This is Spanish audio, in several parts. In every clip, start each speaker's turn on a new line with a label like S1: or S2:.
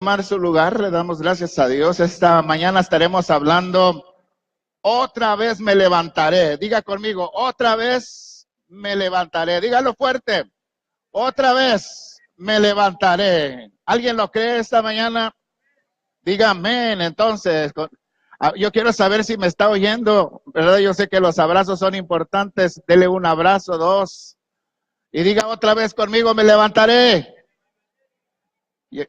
S1: Tomar su lugar, le damos gracias a Dios. Esta mañana estaremos hablando, otra vez me levantaré. Diga conmigo, otra vez me levantaré. Dígalo fuerte, otra vez me levantaré. ¿Alguien lo cree esta mañana? Diga amén. Entonces, yo quiero saber si me está oyendo, ¿verdad? Yo sé que los abrazos son importantes. Dele un abrazo, dos. Y diga otra vez conmigo, me levantaré.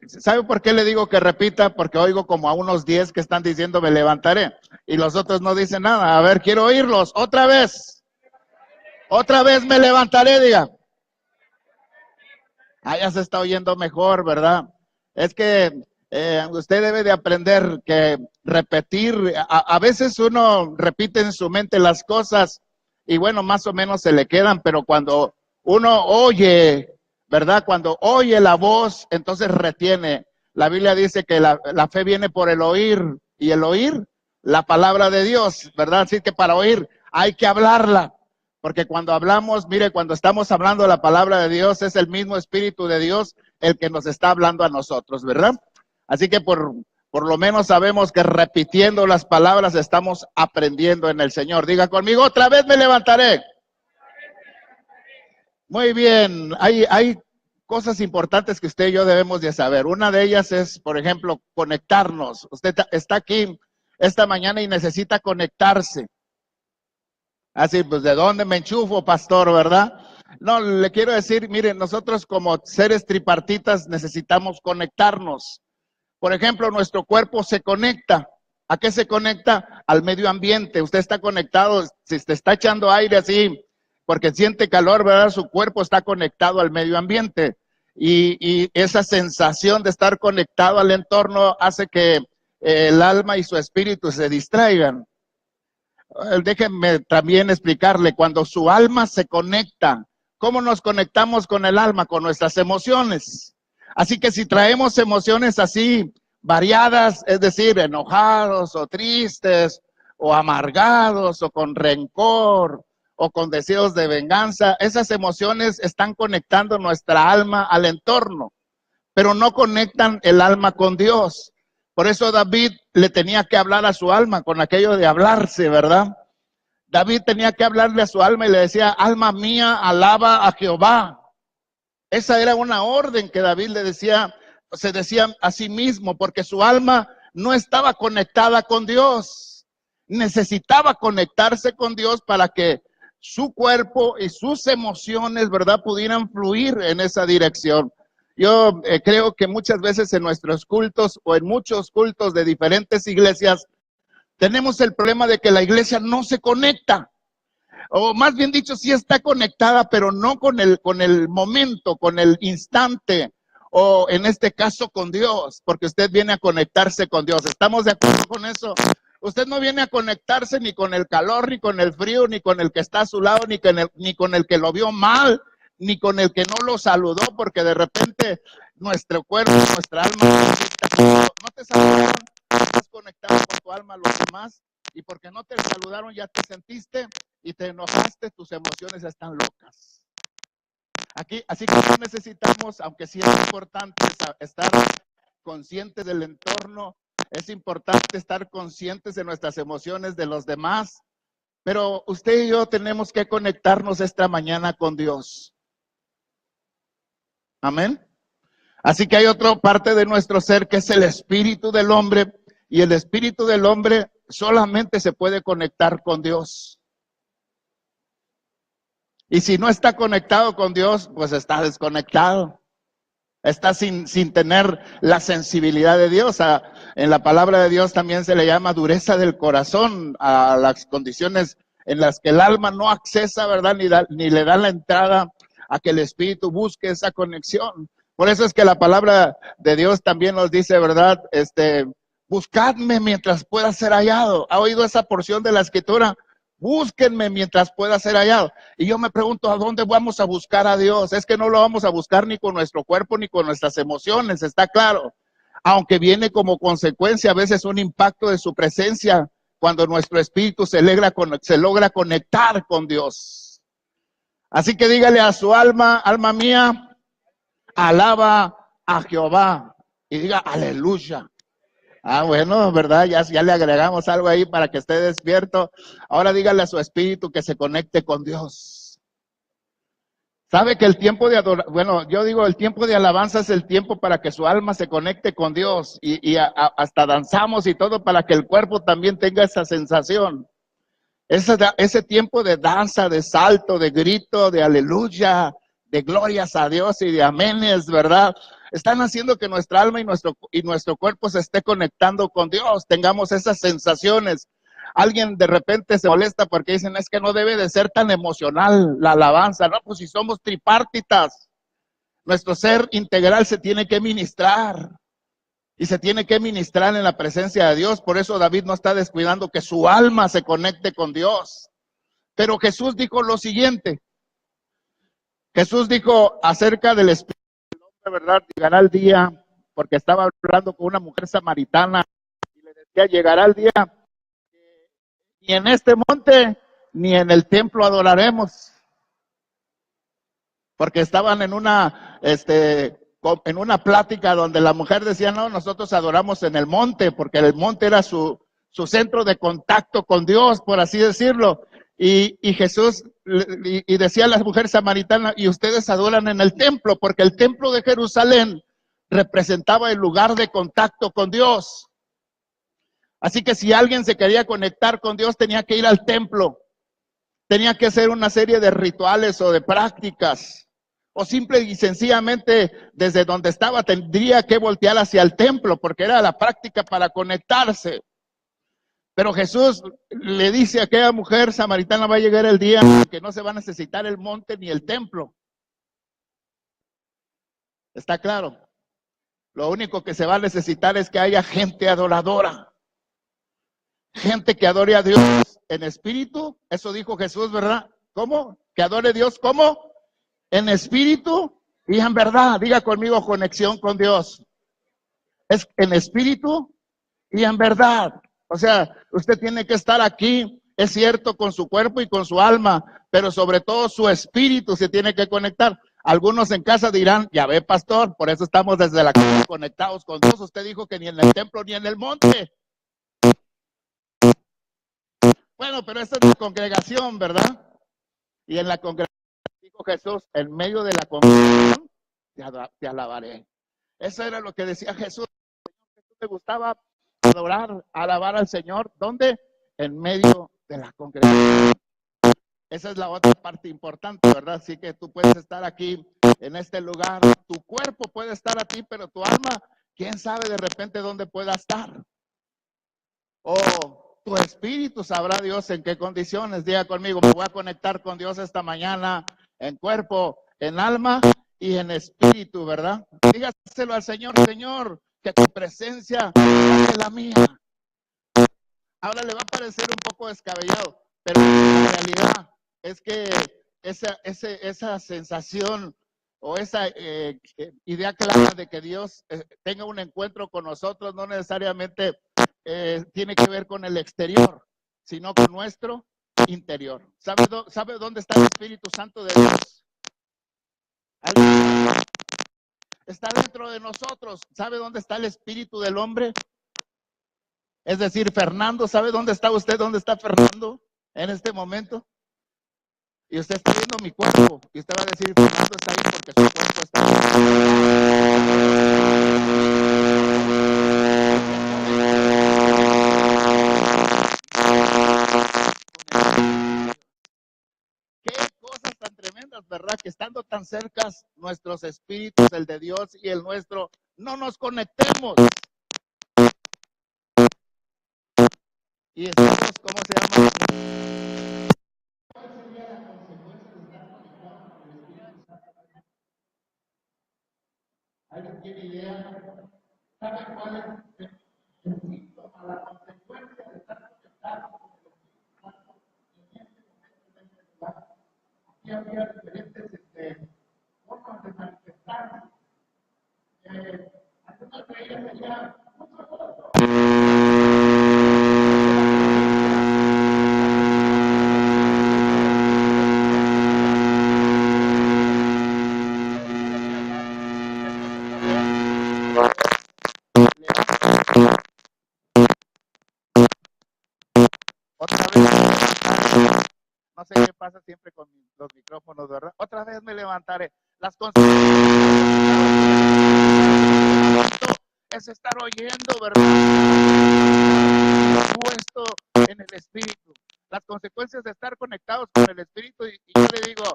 S1: ¿Sabe por qué le digo que repita? Porque oigo como a unos 10 que están diciendo me levantaré y los otros no dicen nada. A ver, quiero oírlos. Otra vez me levantaré, diga. Ya se está oyendo mejor, ¿verdad? Es que usted debe de aprender que repetir, a veces uno repite en su mente las cosas y bueno, más o menos se le quedan, pero cuando uno oye, ¿verdad? Cuando oye la voz, entonces retiene. La Biblia dice que la fe viene por el oír y el oír la palabra de Dios, ¿verdad? Así que para oír hay que hablarla. Porque cuando hablamos, mire, cuando estamos hablando la palabra de Dios, es el mismo Espíritu de Dios el que nos está hablando a nosotros, ¿verdad? Así que por lo menos sabemos que repitiendo las palabras estamos aprendiendo en el Señor. Diga conmigo, otra vez me levantaré. Muy bien, hay cosas importantes que usted y yo debemos de saber. Una de ellas es, por ejemplo, conectarnos. Usted está aquí esta mañana y necesita conectarse. Así, pues, ¿de dónde me enchufo, pastor, verdad? No, le quiero decir, miren, nosotros como seres tripartitas necesitamos conectarnos. Por ejemplo, nuestro cuerpo se conecta. ¿A qué se conecta? Al medio ambiente. Usted está conectado, si te está echando aire así, porque siente calor, ¿verdad? Su cuerpo está conectado al medio ambiente. Y esa sensación de estar conectado al entorno hace que el alma y su espíritu se distraigan. Déjenme también explicarle, cuando su alma se conecta, ¿cómo nos conectamos con el alma? Con nuestras emociones. Así que si traemos emociones así variadas, es decir, enojados o tristes o amargados o con rencor o con deseos de venganza, esas emociones están conectando nuestra alma al entorno, pero no conectan el alma con Dios. Por eso David le tenía que hablar a su alma con aquello de hablarse, ¿verdad? David tenía que hablarle a su alma y le decía, alma mía, alaba a Jehová. Esa era una orden que David le decía, se decía a sí mismo, porque su alma no estaba conectada con Dios. Necesitaba conectarse con Dios para que su cuerpo y sus emociones, ¿verdad?, pudieran fluir en esa dirección. Yo creo que muchas veces en nuestros cultos o en muchos cultos de diferentes iglesias, tenemos el problema de que la iglesia no se conecta. O más bien dicho, sí está conectada, pero no con el momento, con el instante, o en este caso con Dios, porque usted viene a conectarse con Dios. ¿Estamos de acuerdo con eso? Usted no viene a conectarse ni con el calor, ni con el frío, ni con el que está a su lado, ni con el que lo vio mal, ni con el que no lo saludó, porque de repente nuestro cuerpo, nuestra alma, no te saludaron, estás conectado con tu alma a los demás, y porque no te saludaron ya te sentiste y te enojaste, tus emociones están locas. Así que no necesitamos, aunque sí es importante estar conscientes del entorno, es importante estar conscientes de nuestras emociones de los demás, pero usted y yo tenemos que conectarnos esta mañana con Dios. Amén. Así que hay otra parte de nuestro ser que es el espíritu del hombre, y el espíritu del hombre solamente se puede conectar con Dios. Y si no está conectado con Dios, pues está desconectado. Está sin tener la sensibilidad de Dios. En la palabra de Dios también se le llama dureza del corazón a las condiciones en las que el alma no accesa, ¿verdad? Ni le da la entrada a que el espíritu busque esa conexión. Por eso es que la palabra de Dios también nos dice, ¿verdad? Buscadme mientras pueda ser hallado. ¿Ha oído esa porción de la escritura? Búsquenme mientras pueda ser hallado. Y yo me pregunto, ¿a dónde vamos a buscar a Dios? Es que no lo vamos a buscar ni con nuestro cuerpo ni con nuestras emociones, está claro. Aunque viene como consecuencia a veces un impacto de su presencia cuando nuestro espíritu se logra conectar con Dios. Así que dígale a su alma, alma mía, alaba a Jehová. y diga aleluya. Ah, bueno, ¿verdad? Ya le agregamos algo ahí para que esté despierto. Ahora dígale a su espíritu que se conecte con Dios. Sabe que el tiempo de adoración, bueno, yo digo, el tiempo de alabanza es el tiempo para que su alma se conecte con Dios y hasta danzamos y todo para que el cuerpo también tenga esa sensación. Ese tiempo de danza, de salto, de grito, de aleluya, de glorias a Dios y de aménes, ¿verdad? Están haciendo que nuestra alma y nuestro cuerpo se esté conectando con Dios, tengamos esas sensaciones. Alguien de repente se molesta porque dicen, es que no debe de ser tan emocional la alabanza, ¿no? Pues si somos tripartitas, nuestro ser integral se tiene que ministrar. Y se tiene que ministrar en la presencia de Dios. Por eso David no está descuidando que su alma se conecte con Dios. Pero Jesús dijo lo siguiente. Jesús dijo acerca del Espíritu del hombre, ¿verdad? Llegará el día, porque estaba hablando con una mujer samaritana y le decía, llegará el día, ni en este monte, ni en el templo adoraremos. Porque estaban en una plática donde la mujer decía, no, nosotros adoramos en el monte, porque el monte era su centro de contacto con Dios, por así decirlo. Y Jesús, y decía a la mujer samaritana, y ustedes adoran en el templo, porque el templo de Jerusalén representaba el lugar de contacto con Dios. Así que si alguien se quería conectar con Dios, tenía que ir al templo, tenía que hacer una serie de rituales o de prácticas. O simple y sencillamente desde donde estaba tendría que voltear hacia el templo porque era la práctica para conectarse. Pero Jesús le dice a aquella mujer samaritana, va a llegar el día en que no se va a necesitar el monte ni el templo. ¿Está claro? Lo único que se va a necesitar es que haya gente adoradora. Gente que adore a Dios en espíritu. Eso dijo Jesús, ¿verdad? ¿Cómo? Que adore a Dios, ¿cómo? En espíritu y en verdad. Diga conmigo, conexión con Dios. Es en espíritu y en verdad. O sea, usted tiene que estar aquí, es cierto, con su cuerpo y con su alma, pero sobre todo su espíritu se tiene que conectar. Algunos en casa dirán, ya ve, pastor, por eso estamos desde la casa conectados con Dios. Usted dijo que ni en el templo ni en el monte. Bueno, pero esa es la congregación, ¿verdad? Y en la congregación dijo Jesús, en medio de la congregación te alabaré. Eso era lo que decía Jesús. Jesús le gustaba adorar, alabar al Señor. ¿Dónde? En medio de la congregación. Esa es la otra parte importante, ¿verdad? Así que tú puedes estar aquí en este lugar. Tu cuerpo puede estar aquí, pero tu alma, quién sabe de repente dónde pueda estar. O tu espíritu sabrá Dios en qué condiciones. Diga conmigo, me voy a conectar con Dios esta mañana en cuerpo, en alma y en espíritu, ¿verdad? Dígaselo al Señor, Señor, que tu presencia es la mía. Ahora le va a parecer un poco descabellado, pero la realidad es que esa sensación o esa idea clara de que Dios tenga un encuentro con nosotros no necesariamente tiene que ver con el exterior, sino con nuestro interior. ¿Sabe dónde está el Espíritu Santo de Dios? Está dentro de nosotros. ¿Sabe dónde está el espíritu del hombre? Es decir, Fernando, ¿sabe dónde está usted? ¿Dónde está Fernando en este momento? Y usted está viendo mi cuerpo. Y usted va a decir, Fernando está ahí porque su cuerpo está ahí. Qué cosas tan tremendas, ¿verdad? Que estando tan cercas nuestros espíritus, el de Dios y el nuestro, no nos conectemos. Y estamos, ¿cómo se llama? ¿Cuál sería la consecuencia de estar conectados con el Espíritu Santo? ¿Alguien tiene idea? ¿Sabe cuál es el síntoma, la consecuencia de estar conectados con el Espíritu Santo en este momento, en este lugar? Aquí había diferentes formas de manifestarse. Algunas de ellas serían muchas cosas. siempre con los micrófonos, ¿verdad? Otra vez me levantaré. Las consecuencias es estar oyendo, ¿verdad? Puesto en el Espíritu. Las consecuencias de estar conectados con el Espíritu. Y yo le digo,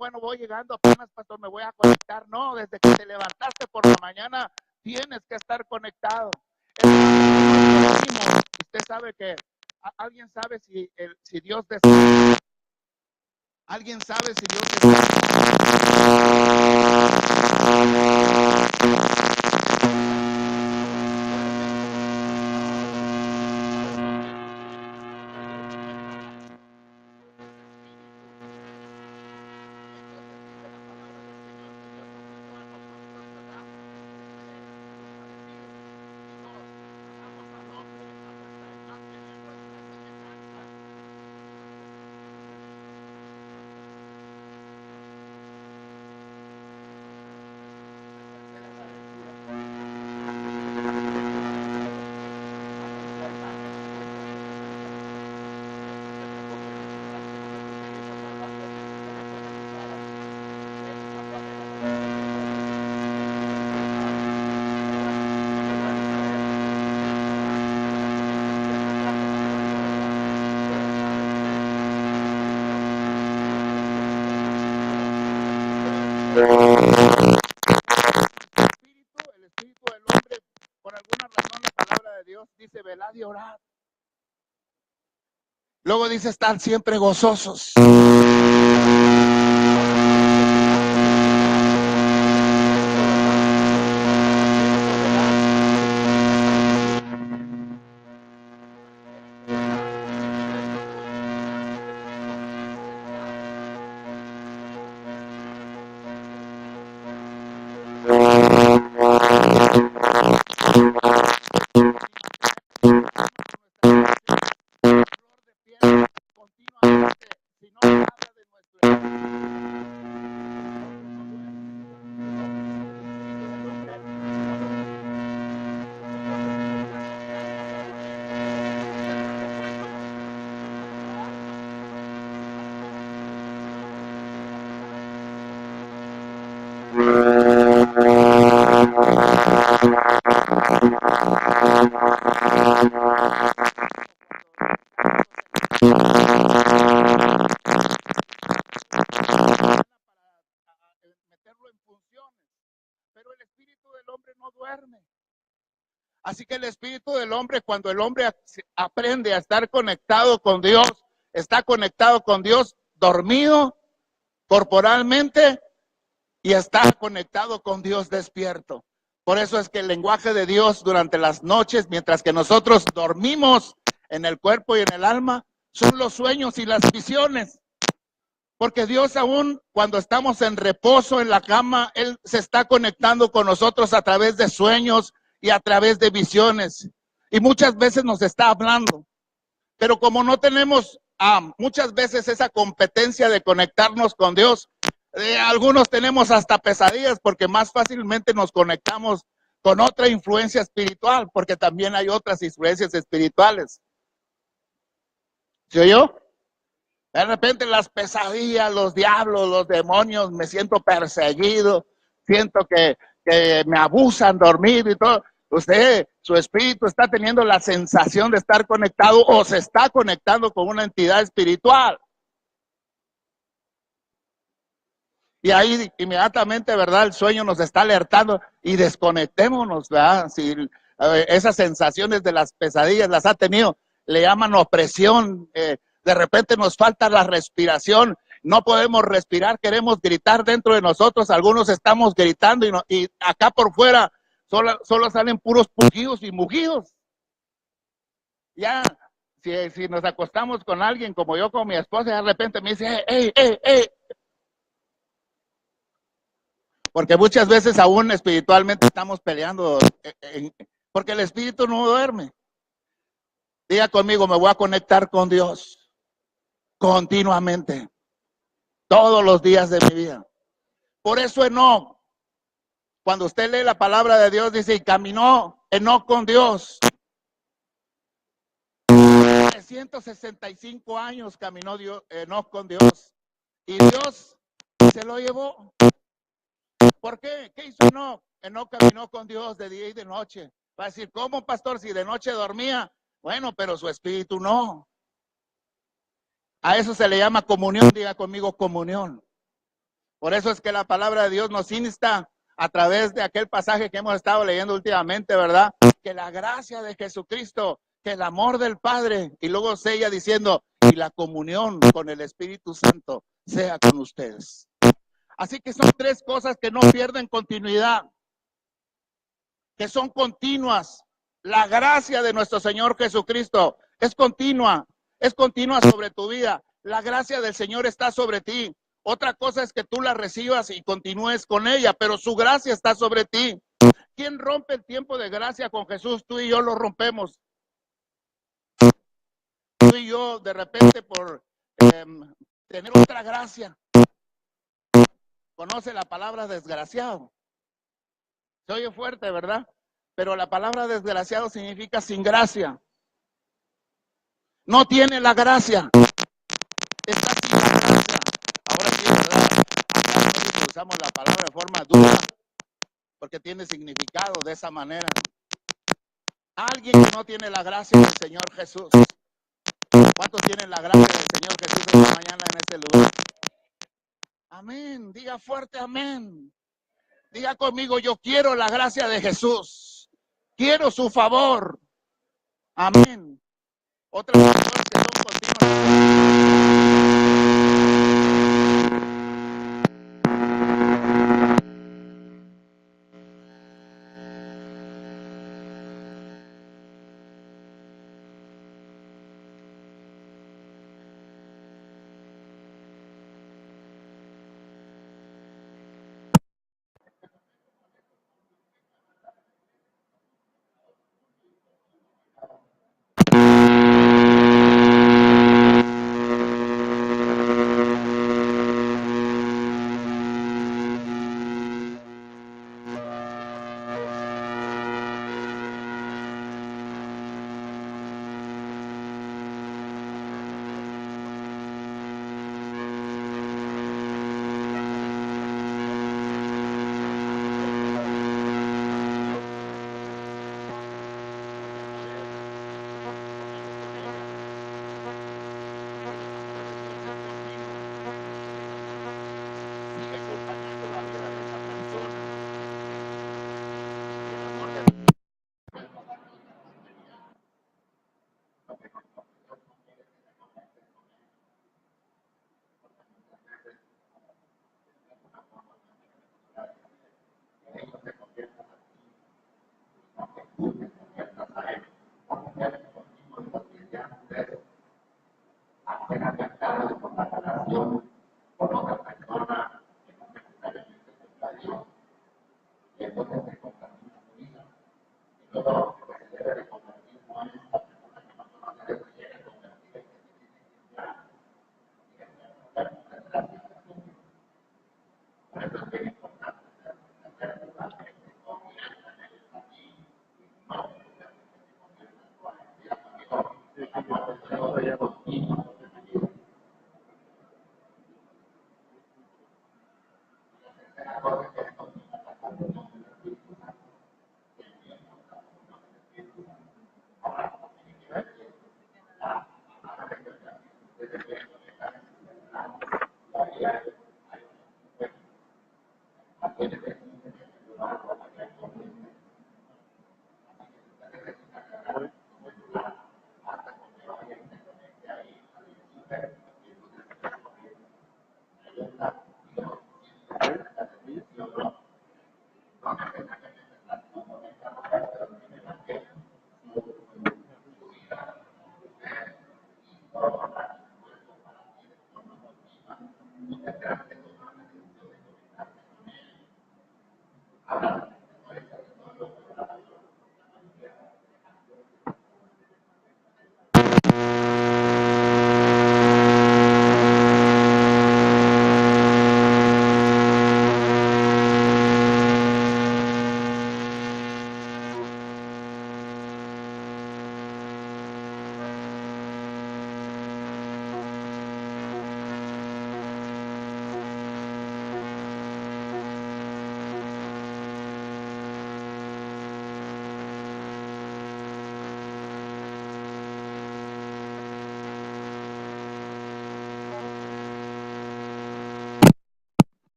S1: bueno, voy llegando apenas, pastor, me voy a conectar. No, desde que te levantaste por la mañana, tienes que estar conectado. Usted sabe que alguien sabe si Dios descansa. ¿Alguien sabe si Dios descansa? El espíritu del hombre, por alguna razón, la palabra de Dios dice velad y orad. Luego dice estar siempre gozosos. Pero el espíritu del hombre no duerme. Así que el espíritu del hombre, cuando el hombre aprende a estar conectado con Dios, está conectado con Dios dormido corporalmente y está conectado con Dios despierto. Por eso es que el lenguaje de Dios durante las noches, mientras que nosotros dormimos en el cuerpo y en el alma, son los sueños y las visiones. Porque Dios aún cuando estamos en reposo en la cama, Él se está conectando con nosotros a través de sueños y a través de visiones. Y muchas veces nos está hablando. Pero como no tenemos muchas veces esa competencia de conectarnos con Dios, algunos tenemos hasta pesadillas porque más fácilmente nos conectamos con otra influencia espiritual, porque también hay otras influencias espirituales. ¿Sí oyó? De repente las pesadillas, los diablos, los demonios, me siento perseguido, siento que me abusan dormido y todo. Usted, su espíritu está teniendo la sensación de estar conectado o se está conectando con una entidad espiritual. Y ahí inmediatamente, ¿verdad? El sueño nos está alertando y desconectémonos, ¿verdad? Si esas sensaciones de las pesadillas las ha tenido, le llaman opresión, de repente nos falta la respiración, no podemos respirar, queremos gritar dentro de nosotros, algunos estamos gritando y acá por fuera solo salen puros pujidos y mugidos. Ya, si nos acostamos con alguien como yo con mi esposa, de repente me dice, hey. Porque muchas veces aún espiritualmente estamos peleando, porque el espíritu no duerme. Diga conmigo, me voy a conectar con Dios continuamente, todos los días de mi vida. Por eso Enoc, cuando usted lee la palabra de Dios, dice, y caminó Enoc con Dios. 365 años caminó Enoc con Dios. se lo llevó. ¿Por qué? ¿Qué hizo Enoc? Enoc caminó con Dios de día y de noche. Va a decir, ¿cómo, pastor? Si de noche dormía. Bueno, pero su espíritu no. A eso se le llama comunión. Diga conmigo, comunión. Por eso es que la palabra de Dios nos insta a través de aquel pasaje que hemos estado leyendo últimamente, ¿verdad? Que la gracia de Jesucristo, que el amor del Padre, y luego sella diciendo, y la comunión con el Espíritu Santo sea con ustedes. Así que son tres cosas que no pierden continuidad, que son continuas. La gracia de nuestro Señor Jesucristo es continua sobre tu vida. La gracia del Señor está sobre ti. Otra cosa es que tú la recibas y continúes con ella, pero su gracia está sobre ti. ¿Quién rompe el tiempo de gracia con Jesús? Tú y yo lo rompemos. Tú y yo de repente por tener otra gracia. Conoce la palabra desgraciado. Se oye fuerte, ¿verdad? Pero la palabra desgraciado significa sin gracia. No tiene la gracia. Está sin la gracia. Ahora sí, ¿verdad? Acá nosotros usamos la palabra de forma dura porque tiene significado de esa manera. Alguien que no tiene la gracia del Señor Jesús. ¿Cuántos tienen la gracia del Señor Jesús esta mañana en este lugar? Amén. Diga fuerte amén. Diga conmigo, yo quiero la gracia de Jesús. Quiero su favor. Amén. Otras cosas que son continuas.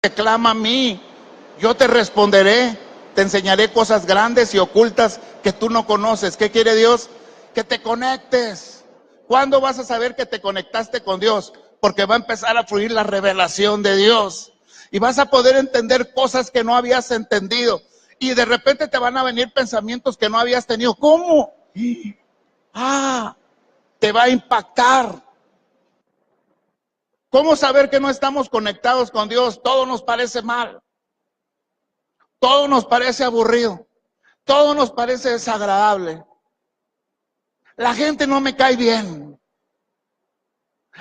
S1: clama a mí, yo te responderé, te enseñaré cosas grandes y ocultas que tú no conoces. ¿Qué quiere Dios? Que te conectes. ¿Cuándo vas a saber que te conectaste con Dios? Porque va a empezar a fluir la revelación de Dios y vas a poder entender cosas que no habías entendido y de repente te van a venir pensamientos que no habías tenido. ¿Cómo? Te va a impactar. ¿Cómo saber que no estamos conectados con Dios? Todo nos parece mal. Todo nos parece aburrido. Todo nos parece desagradable. La gente no me cae bien.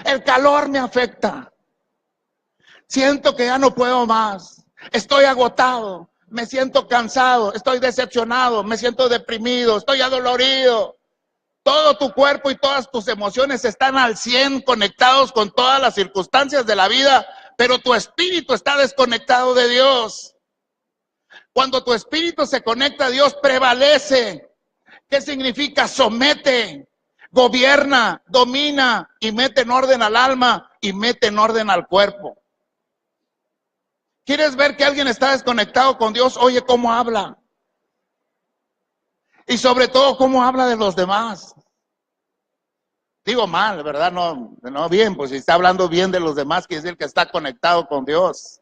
S1: El calor me afecta. Siento que ya no puedo más. Estoy agotado. Me siento cansado. Estoy decepcionado. Me siento deprimido. Estoy adolorido. Todo tu cuerpo y todas tus emociones están al 100 conectados con todas las circunstancias de la vida, pero tu espíritu está desconectado de Dios. Cuando tu espíritu se conecta a Dios, prevalece. ¿Qué significa? Somete, gobierna, domina y mete en orden al alma y mete en orden al cuerpo. ¿Quieres ver que alguien está desconectado con Dios? Oye, cómo habla. Y sobre todo, cómo habla de los demás. Digo mal, ¿verdad? No bien, pues si está hablando bien de los demás, quiere decir que está conectado con Dios.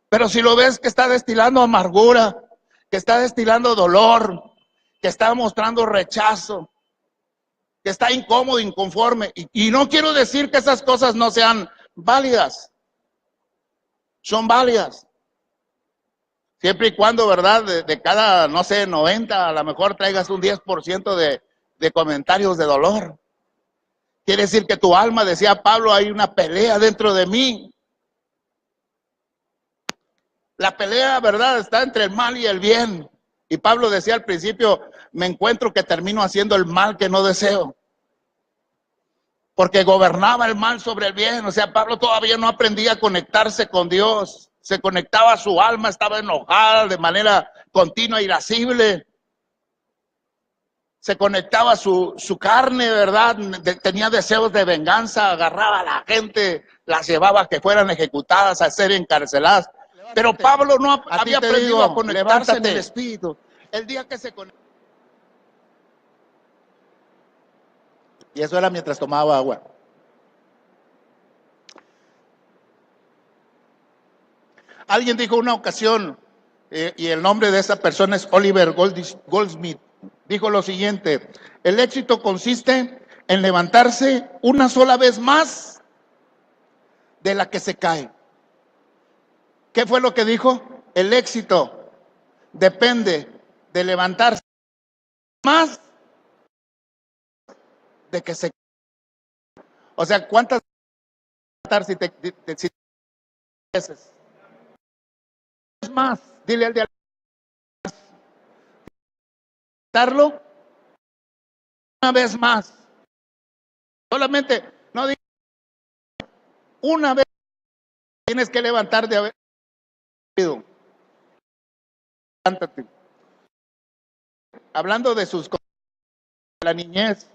S1: Pero si lo ves que está destilando amargura, que está destilando dolor, que está mostrando rechazo, que está incómodo, inconforme. Y no quiero decir que esas cosas no sean válidas. Son válidas. Siempre y cuando, ¿verdad? De cada, no sé, 90, a lo mejor traigas un 10% de comentarios de dolor. Quiere decir que tu alma, decía Pablo, hay una pelea dentro de mí. La pelea, ¿verdad? Está entre el mal y el bien. Y Pablo decía al principio, me encuentro que termino haciendo el mal que no deseo. Porque gobernaba el mal sobre el bien. O sea, Pablo todavía no aprendía a conectarse con Dios. Se conectaba a su alma, estaba enojada de manera continua, irascible. Se conectaba a su carne, ¿verdad? Tenía deseos de venganza, agarraba a la gente, las llevaba a que fueran ejecutadas, a ser encarceladas. Pero Pablo no había aprendido a conectarse en el espíritu. El día que se conectó. Y eso era mientras tomaba agua. Alguien dijo una ocasión, y el nombre de esa persona es Oliver Goldsmith, dijo lo siguiente: el éxito consiste en levantarse una sola vez más de la que se cae. ¿Qué fue lo que dijo? El éxito depende de levantarse más de que se cae. O sea, ¿cuántas si veces? Más, dile al de levantarlo una vez más. Solamente, no digas una vez, tienes que levantar de haber ido. Levántate. Hablando de sus cosas de la niñez,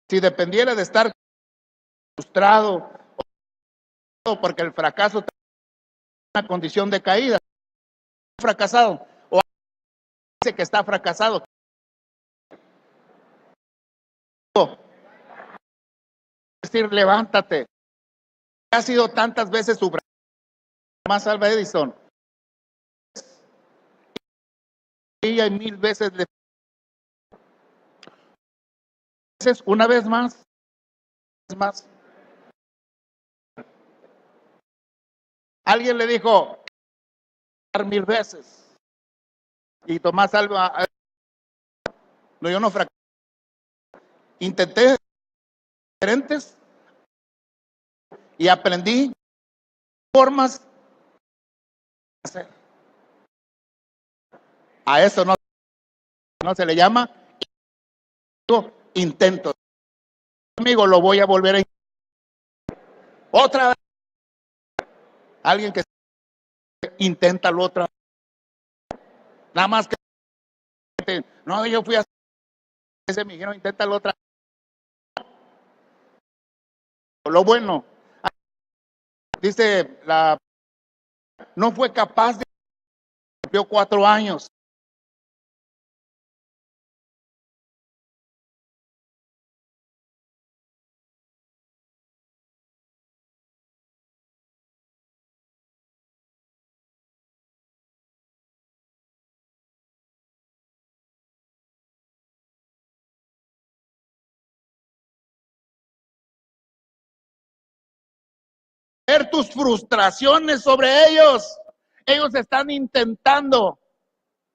S1: si dependiera de estar frustrado o porque el fracaso es una condición de caída, fracasado, o dice que está fracasado. Es decir, levántate. Ha sido tantas veces su fracaso. Más Alba Edison. Ella 1000 veces una vez más. Alguien le dijo 1000 veces. Y Tomás Alba, no, yo no fracasé. Intenté diferentes y aprendí formas de hacer. A eso no se le llama intento. Amigo, lo voy a volver a intentar. Otra vez. Alguien que inténtalo otra vez. Nada más que no, yo fui a ese, me dijeron, inténtalo otra vez. Lo bueno, dice la no fue capaz de... Cumplió 4 años. Ver tus frustraciones sobre ellos. Ellos están intentando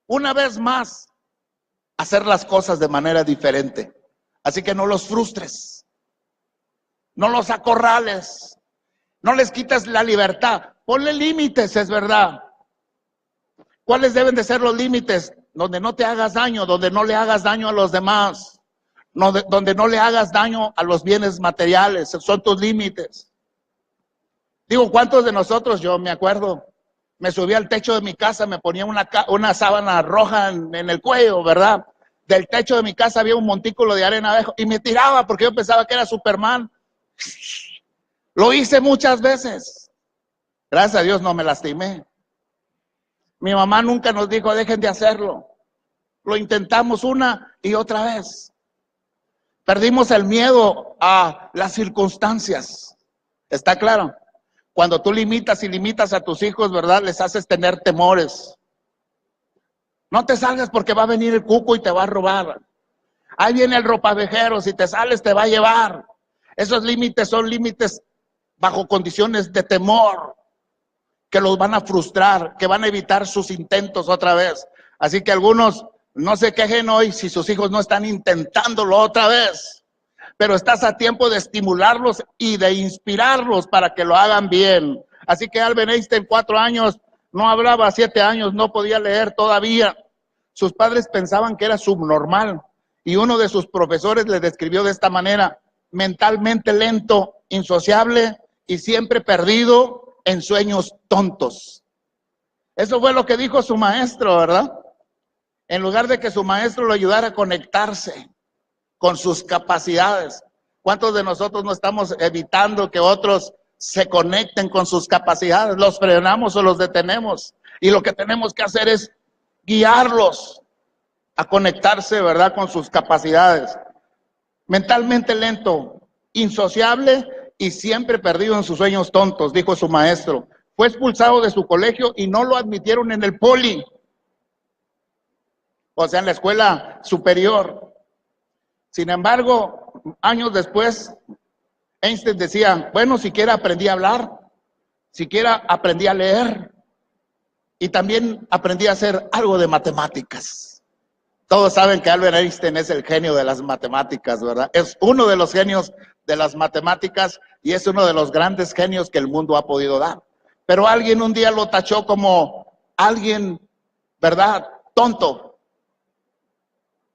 S1: una vez más hacer las cosas de manera diferente. Así que no los frustres, no los acorrales, no les quites la libertad. Ponle límites, es verdad. ¿Cuáles deben de ser los límites? Donde no te hagas daño, donde no le hagas daño a los demás, donde no le hagas daño a los bienes materiales. Son tus límites. Digo, ¿cuántos de nosotros? Yo me acuerdo, me subí al techo de mi casa, me ponía una sábana roja en el cuello, ¿verdad? Del techo de mi casa había un montículo de arena abajo y me tiraba porque yo pensaba que era Superman. Lo hice muchas veces. Gracias a Dios no me lastimé. Mi mamá nunca nos dijo, dejen de hacerlo. Lo intentamos una y otra vez. Perdimos el miedo a las circunstancias. ¿Está claro? Cuando tú limitas y limitas a tus hijos, ¿verdad? Les haces tener temores. No te salgas porque va a venir el cuco y te va a robar. Ahí viene el ropavejero, si te sales te va a llevar. Esos límites son límites bajo condiciones de temor, que los van a frustrar, que van a evitar sus intentos otra vez. Así que algunos no se quejen hoy si sus hijos no están intentándolo otra vez, pero estás a tiempo de estimularlos y de inspirarlos para que lo hagan bien. Así que Albert Einstein, 4 años, no hablaba, 7 años, no podía leer todavía. Sus padres pensaban que era subnormal y uno de sus profesores le describió de esta manera: mentalmente lento, insociable y siempre perdido en sueños tontos. Eso fue lo que dijo su maestro, ¿verdad? En lugar de que su maestro lo ayudara a conectarse con sus capacidades. ¿Cuántos de nosotros no estamos evitando que otros se conecten con sus capacidades? ¿Los frenamos o los detenemos? Y lo que tenemos que hacer es guiarlos a conectarse, ¿verdad?, con sus capacidades. Mentalmente lento, insociable y siempre perdido en sus sueños tontos, dijo su maestro. Fue expulsado de su colegio y no lo admitieron en el poli, o sea, en la escuela superior. Sin embargo, años después, Einstein decía, bueno, siquiera aprendí a hablar, siquiera aprendí a leer y también aprendí a hacer algo de matemáticas. Todos saben que Albert Einstein es el genio de las matemáticas, ¿verdad? Es uno de los genios de las matemáticas y es uno de los grandes genios que el mundo ha podido dar. Pero alguien un día lo tachó como alguien, ¿verdad?, tonto,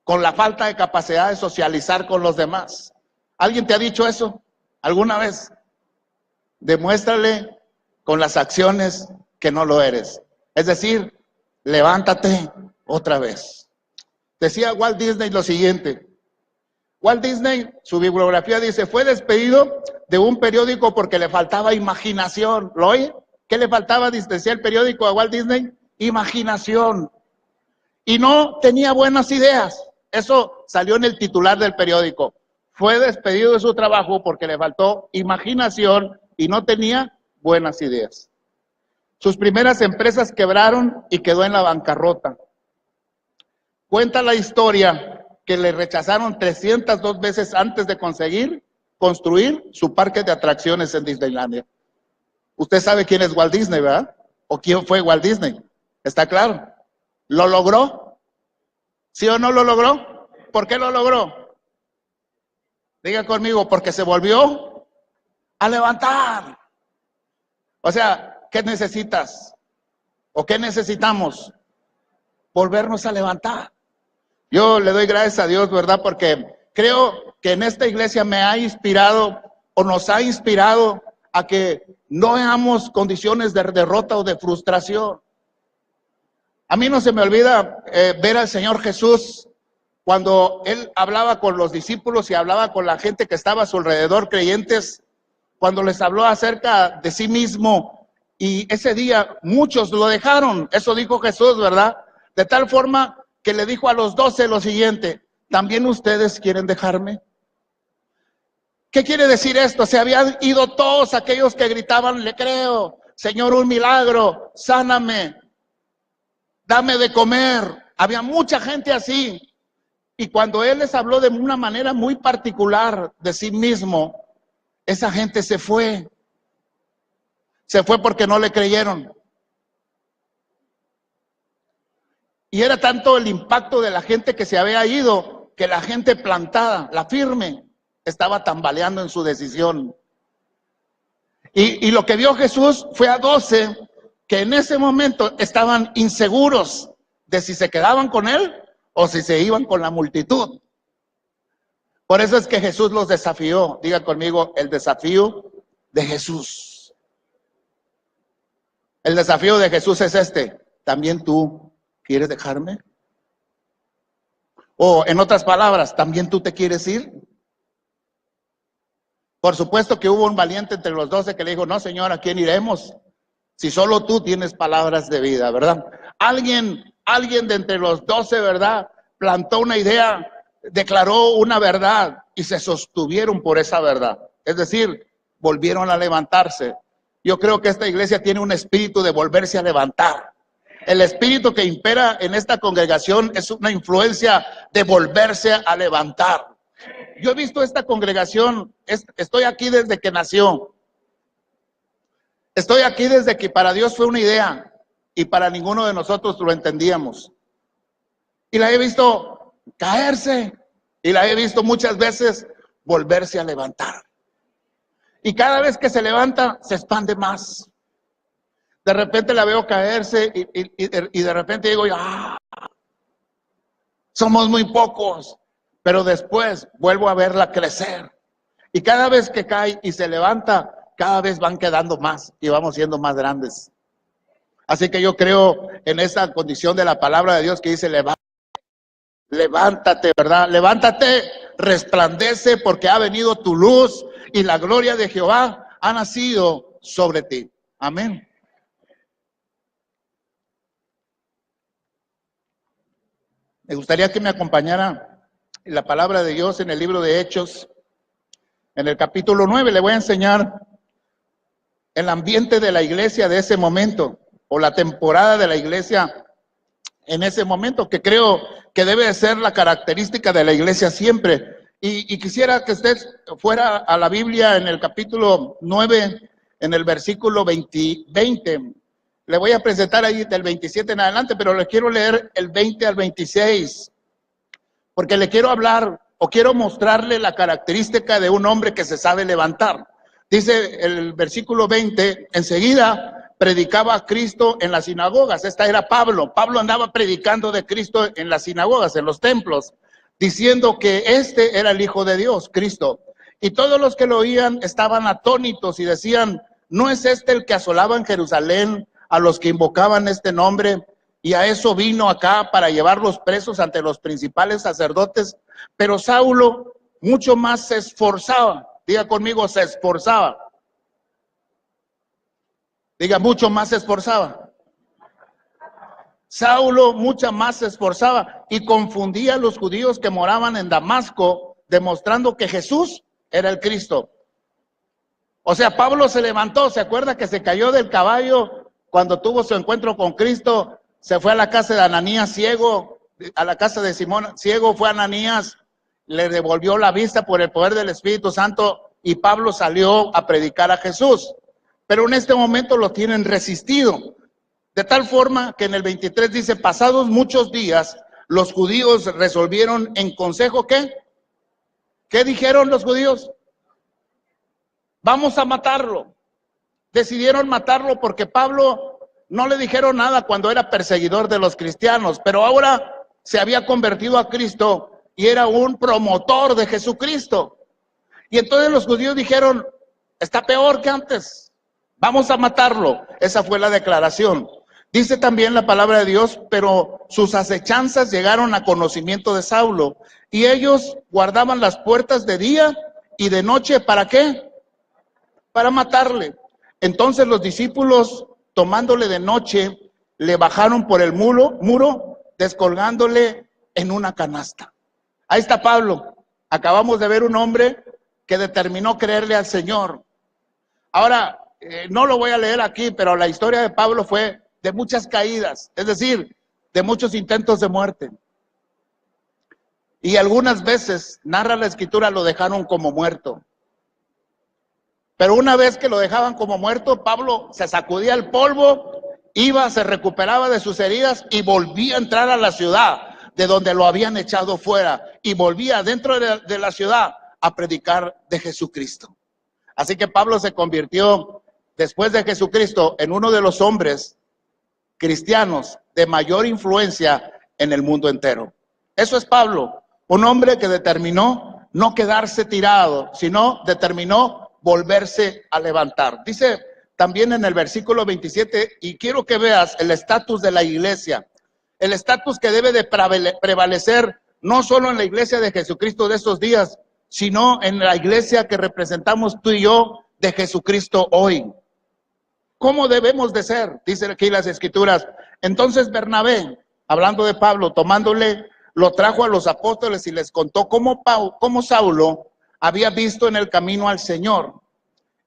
S1: con la falta de capacidad de socializar con los demás. ¿Alguien te ha dicho eso alguna vez? Demuéstrale con las acciones que no lo eres. Es decir, levántate otra vez. Decía Walt Disney lo siguiente. Walt Disney, su bibliografía dice, fue despedido de un periódico porque le faltaba imaginación. ¿Lo oye? ¿Qué le faltaba, decía el periódico a Walt Disney? Imaginación. Y no tenía buenas ideas. Eso salió en el titular del periódico. Fue despedido de su trabajo porque le faltó imaginación y no tenía buenas ideas. Sus primeras empresas quebraron y quedó en la bancarrota. Cuenta la historia que le rechazaron 302 veces antes de conseguir construir su parque de atracciones en Disneylandia. Usted sabe quién es Walt Disney, ¿verdad? ¿O quién fue Walt Disney? ¿Está claro? ¿Lo logró? ¿Sí o no lo logró? ¿Por qué lo logró? Diga conmigo, porque se volvió a levantar. O sea, ¿qué necesitas? ¿O qué necesitamos? Volvernos a levantar. Yo le doy gracias a Dios, ¿verdad? Porque creo que en esta iglesia me ha inspirado o nos ha inspirado a que no veamos condiciones de derrota o de frustración. A mí no se me olvida ver al Señor Jesús cuando Él hablaba con los discípulos y hablaba con la gente que estaba a su alrededor, creyentes, cuando les habló acerca de sí mismo Y ese día muchos lo dejaron, eso dijo Jesús, ¿verdad? De tal forma que le dijo a los 12 lo siguiente: ¿también ustedes quieren dejarme? ¿Qué quiere decir esto? Se habían ido todos aquellos que gritaban: le creo, Señor, un milagro, sáname, dame de comer. Había mucha gente así. Y cuando Él les habló de una manera muy particular de sí mismo, esa gente se fue. Se fue porque no le creyeron. Y era tanto el impacto de la gente que se había ido, que la gente plantada, la firme, estaba tambaleando en su decisión. Y lo que vio Jesús fue a 12 que en ese momento estaban inseguros de si se quedaban con Él o si se iban con la multitud. Por eso es que Jesús los desafió. Diga conmigo, el desafío de Jesús. El desafío de Jesús es este: ¿también tú quieres dejarme? O en otras palabras, ¿también tú te quieres ir? Por supuesto que hubo un valiente entre los 12 que le dijo: no, Señor, ¿a quién iremos? Si solo tú tienes palabras de vida, ¿verdad? Alguien de entre los 12, ¿verdad? Plantó una idea, declaró una verdad y se sostuvieron por esa verdad. Es decir, volvieron a levantarse. Yo creo que esta iglesia tiene un espíritu de volverse a levantar. El espíritu que impera en esta congregación es una influencia de volverse a levantar. Yo he visto esta congregación, estoy aquí desde que nació. Estoy aquí desde que para Dios fue una idea y para ninguno de nosotros lo entendíamos. Y la he visto caerse y la he visto muchas veces volverse a levantar. Y cada vez que se levanta, se expande más. De repente la veo caerse y de repente digo, somos muy pocos. Pero después vuelvo a verla crecer. Y cada vez que cae y se levanta, cada vez van quedando más y vamos siendo más grandes. Así que yo creo en esa condición de la palabra de Dios que dice: levántate, ¿verdad? Levántate, resplandece, porque ha venido tu luz y la gloria de Jehová ha nacido sobre ti. Amén. Me gustaría que me acompañara en la palabra de Dios en el libro de Hechos, en el capítulo 9. Le voy a enseñar el ambiente de la iglesia de ese momento, o la temporada de la iglesia en ese momento, que creo que debe de ser la característica de la iglesia siempre. Y quisiera que usted fuera a la Biblia en el capítulo 9, en el versículo 20. Le voy a presentar ahí del 27 en adelante, pero le quiero leer el 20 al 26. Porque le quiero hablar o quiero mostrarle la característica de un hombre que se sabe levantar. Dice el versículo 20, enseguida predicaba a Cristo en las sinagogas. Esta era Pablo. Pablo andaba predicando de Cristo en las sinagogas, en los templos, diciendo que este era el Hijo de Dios, Cristo. Y todos los que lo oían estaban atónitos y decían: ¿no es este el que asolaba en Jerusalén a los que invocaban este nombre? Y a eso vino acá, para llevarlos presos ante los principales sacerdotes. Pero Saulo mucho más se esforzaba. Diga conmigo, se esforzaba. Diga, mucho más se esforzaba. Saulo mucho más se esforzaba y confundía a los judíos que moraban en Damasco, demostrando que Jesús era el Cristo. O sea, Pablo se levantó. ¿Se acuerda que se cayó del caballo cuando tuvo su encuentro con Cristo? Se fue a la casa de Ananías ciego, a la casa de Simón ciego, fue Ananías, le devolvió la vista por el poder del Espíritu Santo y Pablo salió a predicar a Jesús. Pero en este momento lo tienen resistido, de tal forma que en el 23 dice: pasados muchos días, los judíos resolvieron en consejo, ¿qué? ¿Qué dijeron los judíos? Vamos a matarlo. Decidieron matarlo porque Pablo no le dijeron nada cuando era perseguidor de los cristianos, pero ahora se había convertido a Cristo y era un promotor de Jesucristo. Y entonces los judíos dijeron: está peor que antes, vamos a matarlo. Esa fue la declaración. Dice también la palabra de Dios: pero sus acechanzas llegaron a conocimiento de Saulo, y ellos guardaban las puertas de día y de noche. ¿Para qué? Para matarle. Entonces los discípulos tomándole de noche, le bajaron por el muro, descolgándole en una canasta. Ahí está Pablo. Acabamos de ver un hombre que determinó creerle al Señor. Ahora, no lo voy a leer aquí, pero la historia de Pablo fue de muchas caídas, es decir, de muchos intentos de muerte. Y algunas veces, narra la Escritura, lo dejaron como muerto. Pero una vez que lo dejaban como muerto, Pablo se sacudía el polvo, iba, se recuperaba de sus heridas y volvía a entrar a la ciudad de donde lo habían echado fuera, y volvía dentro de la ciudad a predicar de Jesucristo. Así que Pablo se convirtió, después de Jesucristo, en uno de los hombres cristianos de mayor influencia en el mundo entero. Eso es Pablo, un hombre que determinó no quedarse tirado, sino determinó volverse a levantar. Dice también en el versículo 27, y quiero que veas el estatus de la iglesia, el estatus que debe de prevalecer no solo en la iglesia de Jesucristo de estos días, sino en la iglesia que representamos tú y yo de Jesucristo hoy. ¿Cómo debemos de ser? Dicen aquí las Escrituras. Entonces Bernabé, hablando de Pablo, tomándole, lo trajo a los apóstoles y les contó cómo Saulo había visto en el camino al Señor,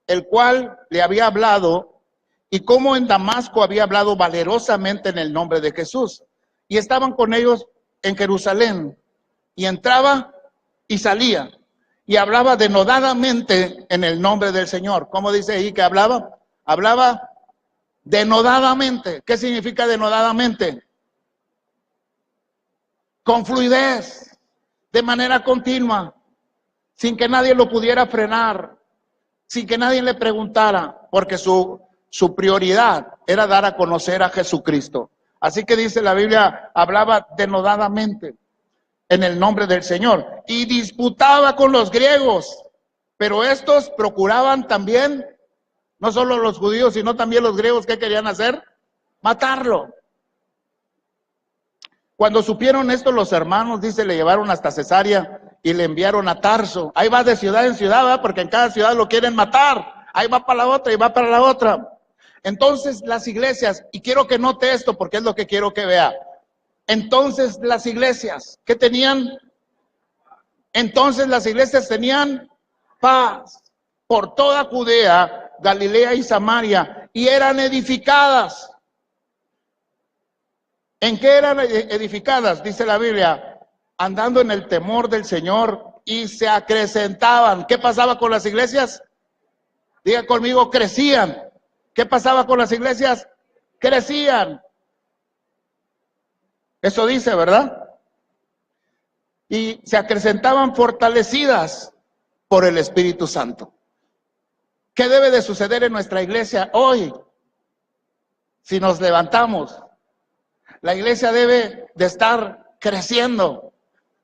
S1: el cual le había hablado, y cómo en Damasco había hablado valerosamente en el nombre de Jesús. Y estaban con ellos en Jerusalén, y entraba y salía, y hablaba denodadamente en el nombre del Señor. ¿Cómo dice ahí que hablaba? Hablaba denodadamente. ¿Qué significa denodadamente? Con fluidez, de manera continua, sin que nadie lo pudiera frenar, sin que nadie le preguntara, porque su prioridad era dar a conocer a Jesucristo. Así que dice la Biblia, hablaba denodadamente en el nombre del Señor y disputaba con los griegos, pero estos procuraban también, no solo los judíos, sino también los griegos, ¿qué querían hacer? Matarlo. Cuando supieron esto, los hermanos, dice, le llevaron hasta Cesarea y le enviaron a Tarso. Ahí va de ciudad en ciudad, ¿verdad? Porque en cada ciudad lo quieren matar. Ahí va para la otra y va para la otra. Entonces las iglesias, y quiero que note esto porque es lo que quiero que vea. Entonces las iglesias, ¿qué tenían? Entonces las iglesias tenían paz por toda Judea, Galilea y Samaria, y eran edificadas. ¿En qué eran edificadas? Dice la Biblia, andando en el temor del Señor, y se acrecentaban. ¿Qué pasaba con las iglesias? Diga conmigo, crecían. ¿Qué pasaba con las iglesias? Crecían. Eso dice, ¿verdad? Y se acrecentaban fortalecidas por el Espíritu Santo. ¿Qué debe de suceder en nuestra iglesia hoy? Si nos levantamos, la iglesia debe de estar creciendo.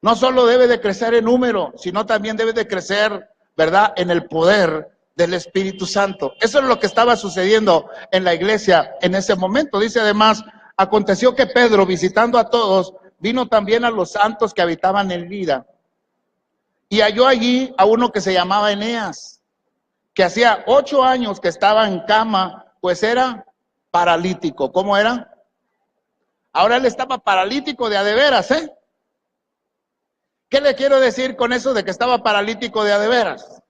S1: No solo debe de crecer en número, sino también debe de crecer, ¿verdad?, en el poder del Espíritu Santo. Eso es lo que estaba sucediendo en la iglesia en ese momento. Dice además, aconteció que Pedro, visitando a todos, vino también a los santos que habitaban en Lida, y halló allí a uno que se llamaba Eneas, que hacía 8 años que estaba en cama, pues era paralítico. ¿Cómo era? Ahora él estaba paralítico de a de veras, ¿eh? ¿Qué le quiero decir con eso de que estaba paralítico de a de veras?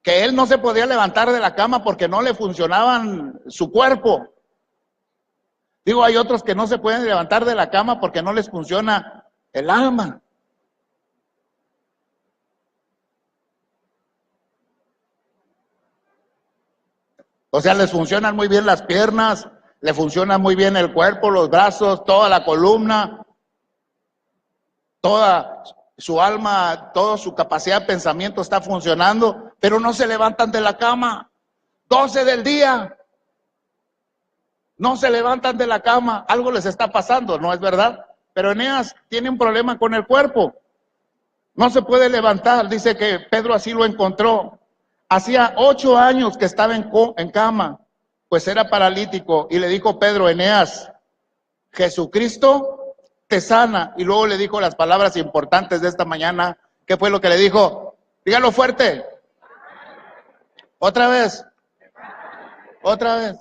S1: Que él no se podía levantar de la cama porque no le funcionaban su cuerpo. Digo, hay otros que no se pueden levantar de la cama porque no les funciona el alma. O sea, les funcionan muy bien las piernas, le funciona muy bien el cuerpo, los brazos, toda la columna, toda su alma, toda su capacidad de pensamiento está funcionando, pero no se levantan de la cama. 12 del día. No se levantan de la cama. Algo les está pasando, ¿no es verdad? Pero Eneas tiene un problema con el cuerpo. No se puede levantar. Dice que Pedro así lo encontró. Hacía 8 años que estaba en cama, pues era paralítico. Y le dijo Pedro, Eneas, Jesucristo te sana. Y luego le dijo las palabras importantes de esta mañana. ¿Qué fue lo que le dijo? Dígalo fuerte. Otra vez. Otra vez.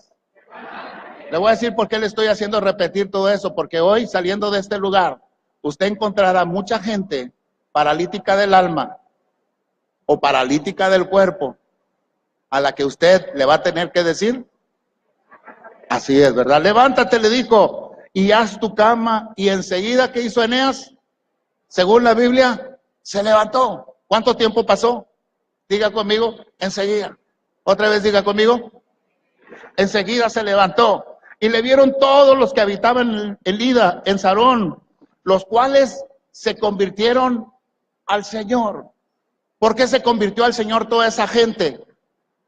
S1: Le voy a decir por qué le estoy haciendo repetir todo eso, porque hoy saliendo de este lugar, usted encontrará mucha gente paralítica del alma o paralítica del cuerpo, a la que usted le va a tener que decir, así es, ¿verdad? Levántate, le dijo, y haz tu cama, y enseguida, ¿qué hizo Eneas? Según la Biblia, se levantó. ¿Cuánto tiempo pasó? Diga conmigo, enseguida. Otra vez diga conmigo, enseguida se levantó. Y le vieron todos los que habitaban en Lida, en Sarón, los cuales se convirtieron al Señor. ¿Por qué se convirtió al Señor toda esa gente?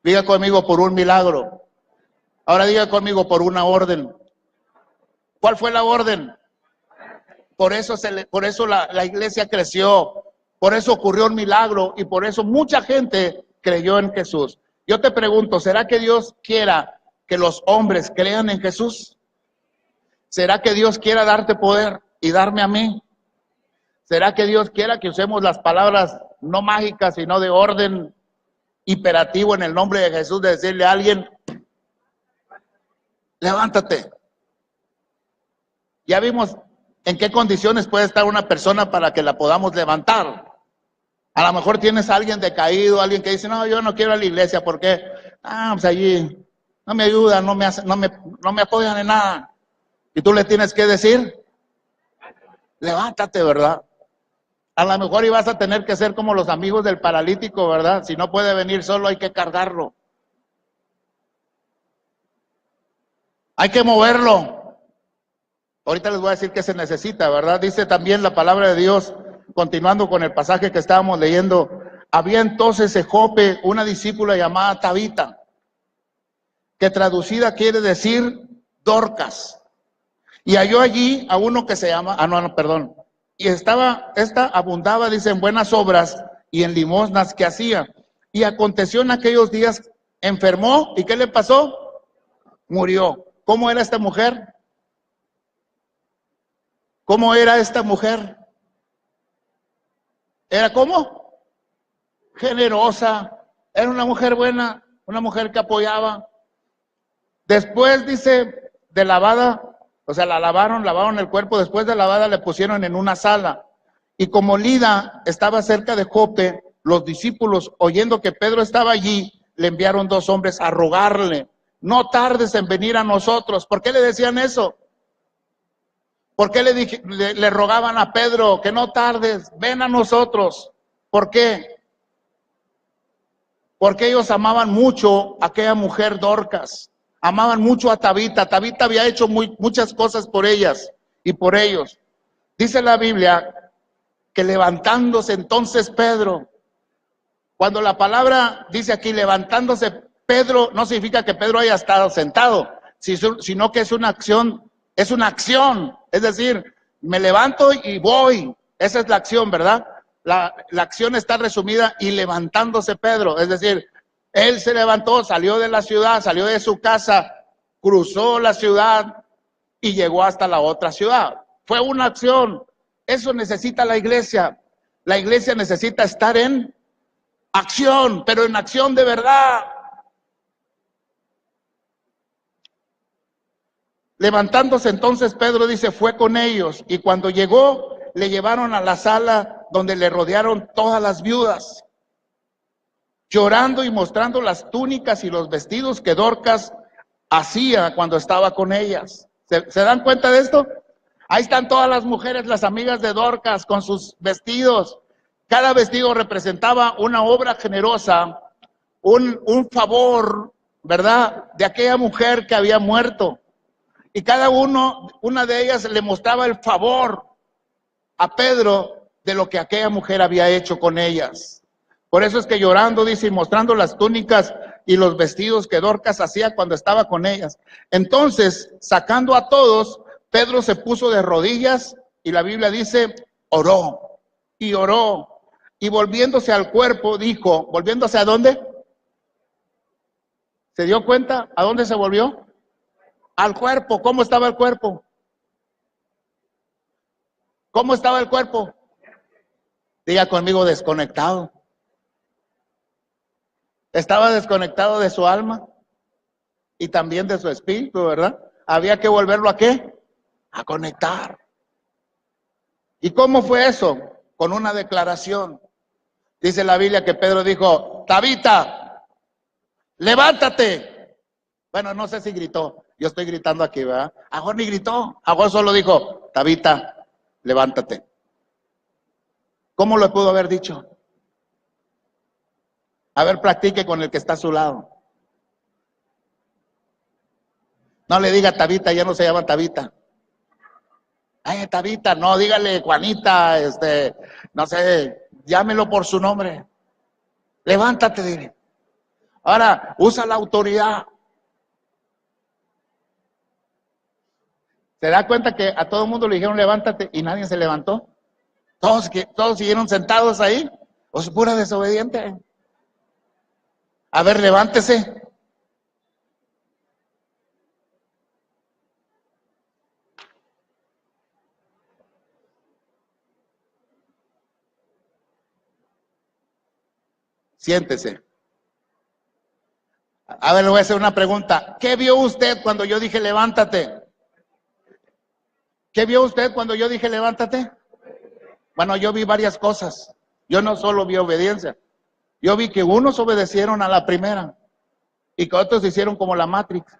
S1: Diga conmigo, por un milagro. Ahora diga conmigo, por una orden. ¿Cuál fue la orden? Por eso la iglesia creció, por eso ocurrió un milagro y por eso mucha gente creyó en Jesús. Yo te pregunto, ¿será que Dios quiera que los hombres crean en Jesús? ¿Será que Dios quiera darte poder y darme a mí? ¿Será que Dios quiera que usemos las palabras no mágicas, sino de orden imperativo en el nombre de Jesús, de decirle a alguien, levántate? Ya vimos en qué condiciones puede estar una persona para que la podamos levantar. A lo mejor tienes a alguien decaído, alguien que dice, no, yo no quiero ir a la iglesia porque, pues allí no me ayudan, no me apoyan en nada. Y tú le tienes que decir, levántate, ¿verdad? A lo mejor ibas a tener que ser como los amigos del paralítico, ¿verdad? Si no puede venir solo, hay que cargarlo. Hay que moverlo. Ahorita les voy a decir qué se necesita, ¿verdad? Dice también la palabra de Dios, continuando con el pasaje que estábamos leyendo, había entonces en Jope una discípula llamada Tabita, que traducida quiere decir Dorcas. Y halló allí a uno que se llama, perdón. Y esta abundaba, dice, en buenas obras y en limosnas que hacía. Y aconteció en aquellos días, enfermó, ¿y qué le pasó? Murió. ¿Cómo era esta mujer? ¿Cómo era esta mujer? ¿Era cómo? Generosa. Era una mujer buena, una mujer que apoyaba. Después, dice, de lavada, o sea, lavaron el cuerpo, después de lavada le pusieron en una sala. Y como Lida estaba cerca de Jope, los discípulos, oyendo que Pedro estaba allí, le enviaron 2 hombres a rogarle, no tardes en venir a nosotros. ¿Por qué le decían eso? ¿Por qué le rogaban a Pedro que no tardes, ven a nosotros? ¿Por qué? Porque ellos amaban mucho a aquella mujer Dorcas. Amaban mucho a Tabita. Tabita había hecho muchas cosas por ellas y por ellos. Dice la Biblia que levantándose entonces Pedro, cuando la palabra dice aquí levantándose Pedro, no significa que Pedro haya estado sentado, sino que es una acción, es decir, me levanto y voy, esa es la acción, ¿verdad? La acción está resumida y levantándose Pedro, es decir, él se levantó, salió de la ciudad, salió de su casa, cruzó la ciudad y llegó hasta la otra ciudad. Fue una acción. Eso necesita la iglesia. La iglesia necesita estar en acción, pero en acción de verdad. Levantándose entonces Pedro, dice, fue con ellos, y cuando llegó, le llevaron a la sala donde le rodearon todas las viudas, llorando y mostrando las túnicas y los vestidos que Dorcas hacía cuando estaba con ellas. ¿Se dan cuenta de esto? Ahí están todas las mujeres, las amigas de Dorcas, con sus vestidos. Cada vestido representaba una obra generosa, un favor, ¿verdad?, de aquella mujer que había muerto. Y una de ellas le mostraba el favor a Pedro de lo que aquella mujer había hecho con ellas. Por eso es que llorando, dice, y mostrando las túnicas y los vestidos que Dorcas hacía cuando estaba con ellas. Entonces, sacando a todos, Pedro se puso de rodillas y la Biblia dice, oró. Y volviéndose al cuerpo, dijo, ¿volviéndose a dónde? ¿Se dio cuenta? ¿A dónde se volvió? Al cuerpo. ¿Cómo estaba el cuerpo? ¿Cómo estaba el cuerpo? Diga conmigo, desconectado. Estaba desconectado de su alma. y también de su espíritu, ¿verdad? Había que volverlo ¿a qué? A conectar. ¿Y cómo fue eso? Con una declaración. Dice la Biblia que Pedro dijo, Tabita, levántate. Bueno, no sé si gritó. Yo estoy gritando aquí, ¿verdad? Agón ni gritó. Agón solo dijo, Tabita, levántate. ¿Cómo lo pudo haber dicho? A ver, practique con el que está a su lado. No le diga Tabita, ya no se llama Tabita. Ay, Tabita, no, dígale Juanita, no sé, llámelo por su nombre. Levántate, dile. Ahora, usa la autoridad. ¿Se da cuenta que a todo el mundo le dijeron levántate y nadie se levantó? Todos siguieron sentados ahí. O es pura desobediente. A ver, levántese. Siéntese. A ver, le voy a hacer una pregunta. ¿Qué vio usted cuando yo dije levántate? ¿Qué vio usted cuando yo dije levántate? Bueno, yo vi varias cosas. Yo no solo vi obediencia. Yo vi que unos obedecieron a la primera y que otros hicieron como la Matrix.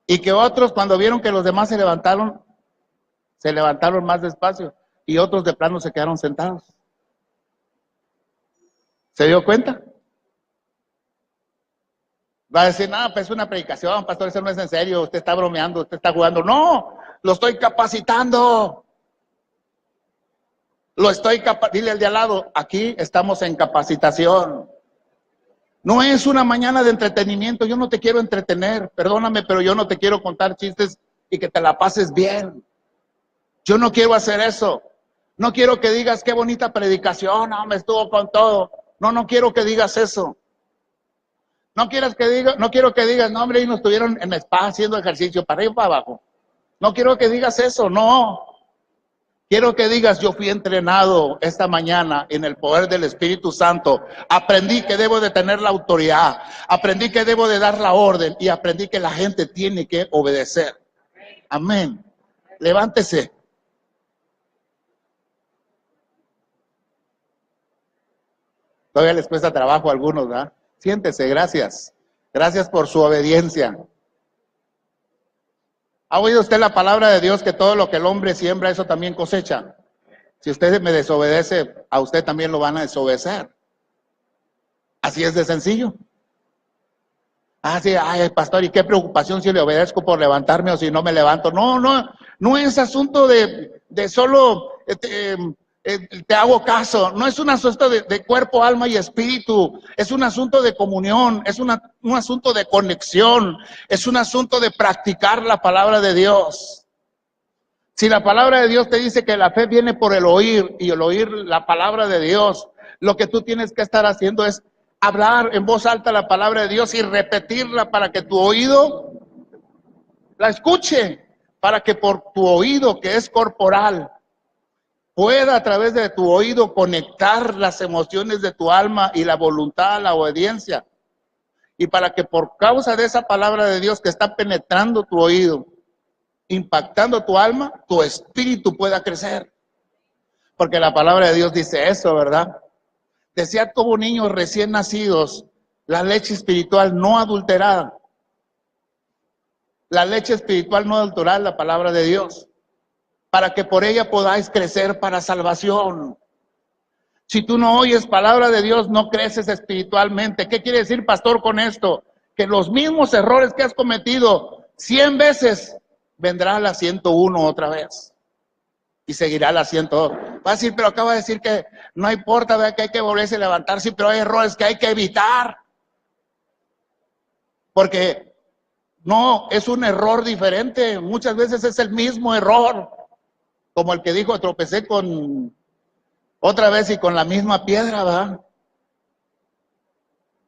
S1: Y que otros cuando vieron que los demás se levantaron más despacio y otros de plano se quedaron sentados. ¿Se dio cuenta? Va a decir, no, pues es una predicación, pastor, eso no es en serio, usted está bromeando, usted está jugando. No, lo estoy capacitando. Dile al de al lado, aquí estamos en capacitación. No es una mañana de entretenimiento, yo no te quiero entretener, perdóname, pero yo no te quiero contar chistes y que te la pases bien. Yo no quiero hacer eso. No quiero que digas qué bonita predicación, no, me estuvo con todo. No, no quiero que digas eso. No quiero que digas, no, hombre, y nos estuvieron en el spa haciendo ejercicio, para arriba y para abajo. No quiero que digas eso, no. Quiero que digas, yo fui entrenado esta mañana en el poder del Espíritu Santo. Aprendí que debo de tener la autoridad. Aprendí que debo de dar la orden. Y aprendí que la gente tiene que obedecer. Amén. Levántese. Todavía les cuesta trabajo a algunos, ¿verdad? Siéntese, gracias. Gracias por su obediencia. ¿Ha oído usted la palabra de Dios que todo lo que el hombre siembra, eso también cosecha? Si usted me desobedece, a usted también lo van a desobedecer. Así es de sencillo. Ah, sí, ay, pastor, ¿y qué preocupación si le obedezco por levantarme o si no me levanto? No, no, no es asunto de solo te hago caso. No es un asunto de cuerpo, alma y espíritu. Es un asunto de comunión, es un asunto de conexión, es un asunto de practicar la palabra de Dios. Si la palabra de Dios te dice que la fe viene por el oír y el oír la palabra de Dios, lo que tú tienes que estar haciendo es hablar en voz alta la palabra de Dios y repetirla para que tu oído la escuche, para que por tu oído, que es corporal, pueda a través de tu oído conectar las emociones de tu alma y la voluntad a la obediencia. Y para que por causa de esa palabra de Dios que está penetrando tu oído, impactando tu alma, tu espíritu pueda crecer. Porque la palabra de Dios dice eso, ¿verdad? Desead como niños recién nacidos la leche espiritual no adulterada. La leche espiritual no adulterada, la palabra de Dios, para que por ella podáis crecer para salvación. Si tú no oyes palabra de Dios, no creces espiritualmente. ¿Qué quiere decir, pastor, con esto? Que los mismos errores que has cometido 100 veces, vendrá la 101 otra vez. Y seguirá la 102. Va a decir, pero acaba de decir que no importa, ¿verdad? Que hay que volverse a levantar, sí, pero hay errores que hay que evitar. Porque no, es un error diferente. Muchas veces es el mismo error. Como el que dijo, tropecé con otra vez y con la misma piedra, ¿verdad?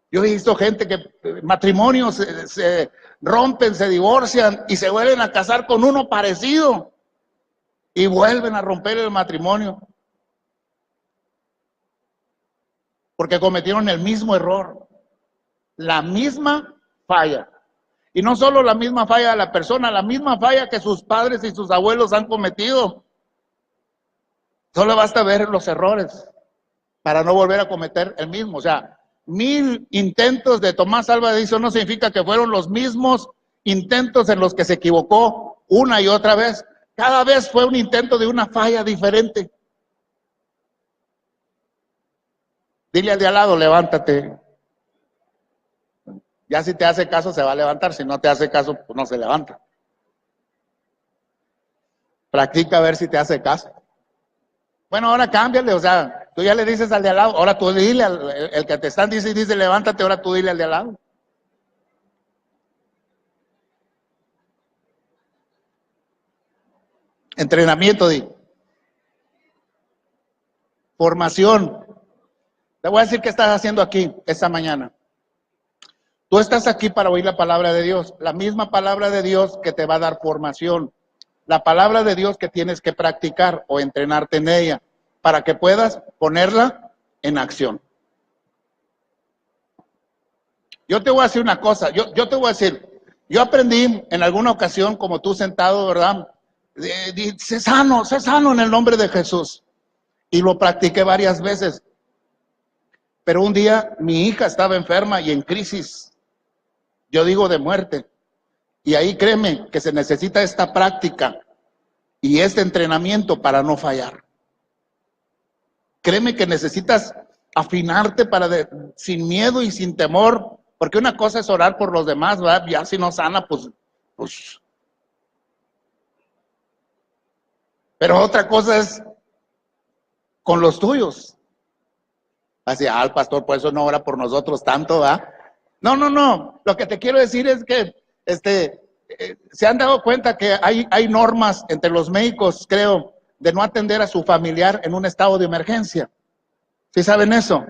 S1: Yo he visto gente que matrimonios se rompen, se divorcian y se vuelven a casar con uno parecido. Y vuelven a romper el matrimonio. Porque cometieron el mismo error. La misma falla. Y no solo la misma falla de la persona, la misma falla que sus padres y sus abuelos han cometido. Solo basta ver los errores para no volver a cometer el mismo. O sea, 1000 intentos de Tomás Alva Edison no significa que fueron los mismos intentos en los que se equivocó una y otra vez. Cada vez fue un intento de una falla diferente. Dile al de al lado, levántate. Ya si te hace caso se va a levantar, si no te hace caso, pues no se levanta. Practica a ver si te hace caso. Bueno, ahora cámbiale, o sea, tú ya le dices al de al lado, ahora tú dile al el que te están dice levántate, ahora tú dile al de al lado. Entrenamiento, di. Formación. Te voy a decir qué estás haciendo aquí esta mañana. Tú estás aquí para oír la palabra de Dios, la misma palabra de Dios que te va a dar formación, la palabra de Dios que tienes que practicar o entrenarte en ella para que puedas ponerla en acción. Yo te voy a decir una cosa, yo te voy a decir, yo aprendí en alguna ocasión, como tú sentado, ¿verdad? Sé sano en el nombre de Jesús. Y lo practiqué varias veces. Pero un día mi hija estaba enferma y en crisis, yo digo de muerte. Y ahí créeme que se necesita esta práctica y este entrenamiento para no fallar. Créeme que necesitas afinarte para sin miedo y sin temor, porque una cosa es orar por los demás, ¿verdad? Ya si no sana, pues. Pero otra cosa es con los tuyos. Así, el pastor por eso no ora por nosotros tanto, ¿verdad? No. Lo que te quiero decir es que se han dado cuenta que hay normas entre los médicos, creo, de no atender a su familiar en un estado de emergencia. ¿Sí saben eso?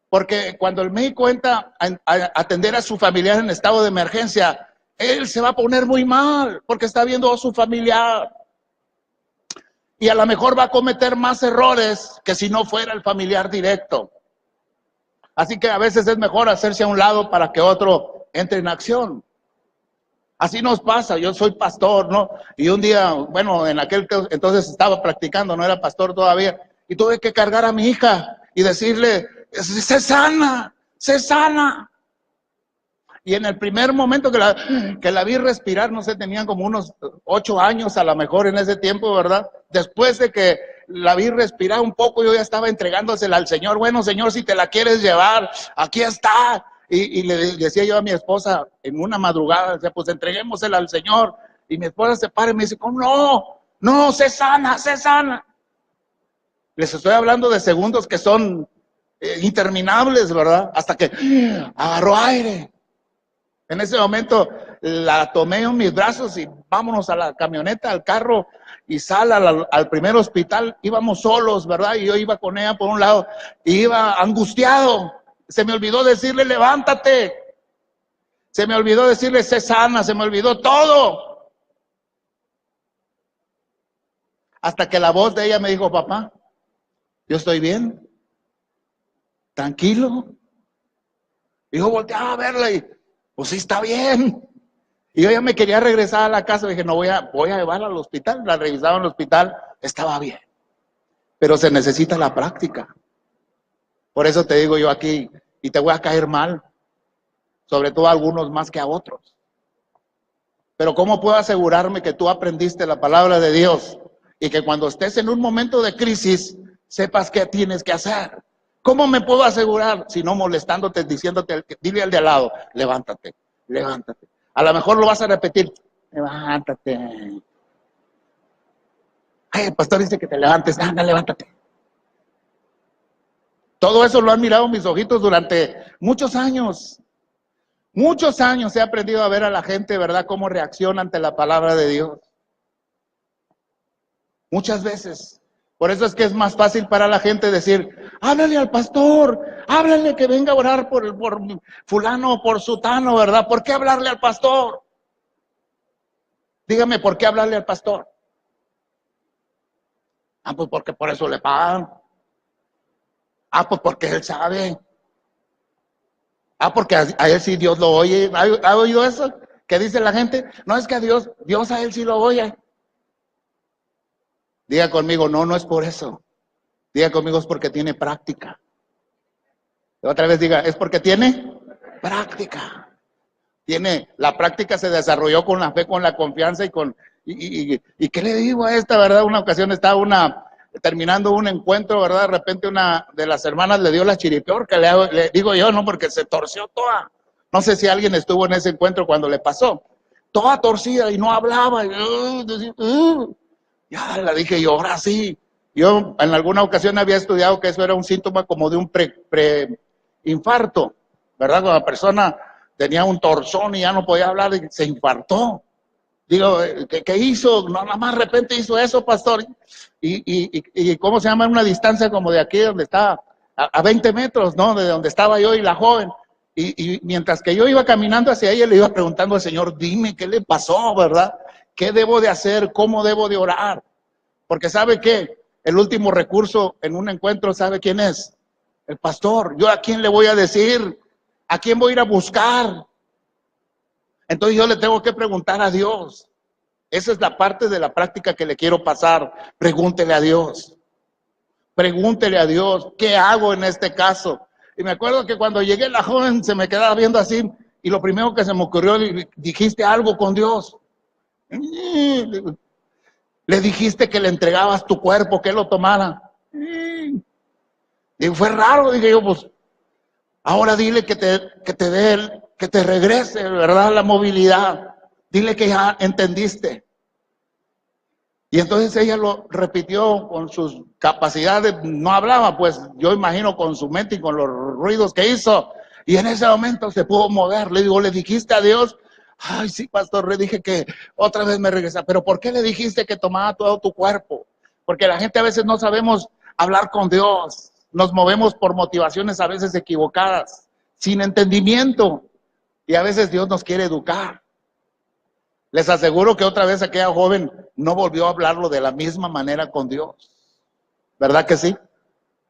S1: Porque cuando el médico entra a atender a su familiar en estado de emergencia, él se va a poner muy mal porque está viendo a su familiar. Y a lo mejor va a cometer más errores que si no fuera el familiar directo. Así que a veces es mejor hacerse a un lado para que otro entre en acción. Así nos pasa, yo soy pastor, ¿no? Y un día, bueno, en aquel entonces estaba practicando, no era pastor todavía, y tuve que cargar a mi hija y decirle, sé sana, sé sana. Y en el primer momento que la vi respirar, no sé, tenían como unos 8 años a lo mejor en ese tiempo, ¿verdad? Después de que la vi respirar un poco, yo ya estaba entregándosela al Señor. Bueno, Señor, si te la quieres llevar, aquí está. Y le decía yo a mi esposa en una madrugada, decía, pues entreguémosela al Señor. Y mi esposa se para y me dice, ¿cómo no, sé sana, sé sana. Les estoy hablando de segundos que son interminables, ¿verdad? Hasta que agarró aire. En ese momento la tomé en mis brazos y vámonos a la camioneta, al carro, y sal al primer hospital. Íbamos solos, ¿verdad? Y yo iba con ella por un lado, y iba angustiado. Se me olvidó decirle, levántate. Se me olvidó decirle, sé sana. Se me olvidó todo. Hasta que la voz de ella me dijo, papá, yo estoy bien. Tranquilo. Y yo volteaba a verla y, pues sí está bien. Y yo ya me quería regresar a la casa, dije, no, voy a llevarla al hospital. La revisaba en el hospital, estaba bien. Pero se necesita la práctica. Por eso te digo yo aquí, y te voy a caer mal, sobre todo a algunos más que a otros. Pero ¿cómo puedo asegurarme que tú aprendiste la palabra de Dios y que cuando estés en un momento de crisis, sepas qué tienes que hacer? ¿Cómo me puedo asegurar? Si no molestándote, diciéndote, dile al de al lado, levántate, levántate. A lo mejor lo vas a repetir, levántate. Ay, el pastor dice que te levantes, anda, levántate. Todo eso lo han mirado mis ojitos durante muchos años. Muchos años he aprendido a ver a la gente, ¿verdad?, cómo reacciona ante la palabra de Dios. Muchas veces. Por eso es que es más fácil para la gente decir, háblale al pastor, háblale que venga a orar por fulano o por sutano, ¿verdad? ¿Por qué hablarle al pastor? Dígame, ¿por qué hablarle al pastor? Ah, pues porque por eso le pagan. Ah, pues porque él sabe. Ah, porque a él sí Dios lo oye. ¿Ha oído eso? ¿Qué dice la gente? No, es que a Dios a él sí lo oye. Diga conmigo, no, no es por eso. Diga conmigo, es porque tiene práctica. Otra vez diga, es porque tiene práctica. La práctica se desarrolló con la fe, con la confianza y ¿qué le digo a esta, verdad? Una ocasión estaba terminando un encuentro, ¿verdad? De repente una de las hermanas le dio la chiripiorca, le digo yo, no, porque se torció toda. No sé si alguien estuvo en ese encuentro cuando le pasó. Toda torcida y no hablaba. Ya la dije yo, ahora sí. Yo en alguna ocasión había estudiado que eso era un síntoma como de un preinfarto, ¿verdad? Cuando la persona tenía un torzón y ya no podía hablar y se infartó. Digo, ¿qué hizo? No, nada más de repente hizo eso, pastor. Y ¿cómo se llama? Una distancia como de aquí donde estaba, a 20 metros, ¿no? De donde estaba yo y la joven. Y mientras que yo iba caminando hacia ella, le iba preguntando al Señor, dime qué le pasó, ¿verdad? ¿Qué debo de hacer? ¿Cómo debo de orar? Porque ¿sabe qué? El último recurso en un encuentro, ¿sabe quién es? El pastor. ¿Yo a quién le voy a decir? ¿A quién voy a ir a buscar? Entonces yo le tengo que preguntar a Dios. Esa es la parte de la práctica que le quiero pasar. Pregúntele a Dios. Pregúntele a Dios, ¿qué hago en este caso? Y me acuerdo que cuando llegué la joven se me quedaba viendo así y lo primero que se me ocurrió, dijiste algo con Dios. Le dijiste que le entregabas tu cuerpo, que él lo tomara. Y fue raro, dije yo, pues, ahora dile que te dé, que te regrese, ¿verdad? La movilidad. Dile que ya entendiste. Y entonces ella lo repitió con sus capacidades, no hablaba, pues yo imagino con su mente y con los ruidos que hizo. Y en ese momento se pudo mover. Le digo, ¿le dijiste a Dios? Ay, sí, pastor, le dije que otra vez me regresa. ¿Pero por qué le dijiste que tomaba todo tu cuerpo? Porque la gente a veces no sabemos hablar con Dios. Nos movemos por motivaciones a veces equivocadas, sin entendimiento. Y a veces Dios nos quiere educar. Les aseguro que otra vez aquella joven no volvió a hablarlo de la misma manera con Dios. ¿Verdad que sí?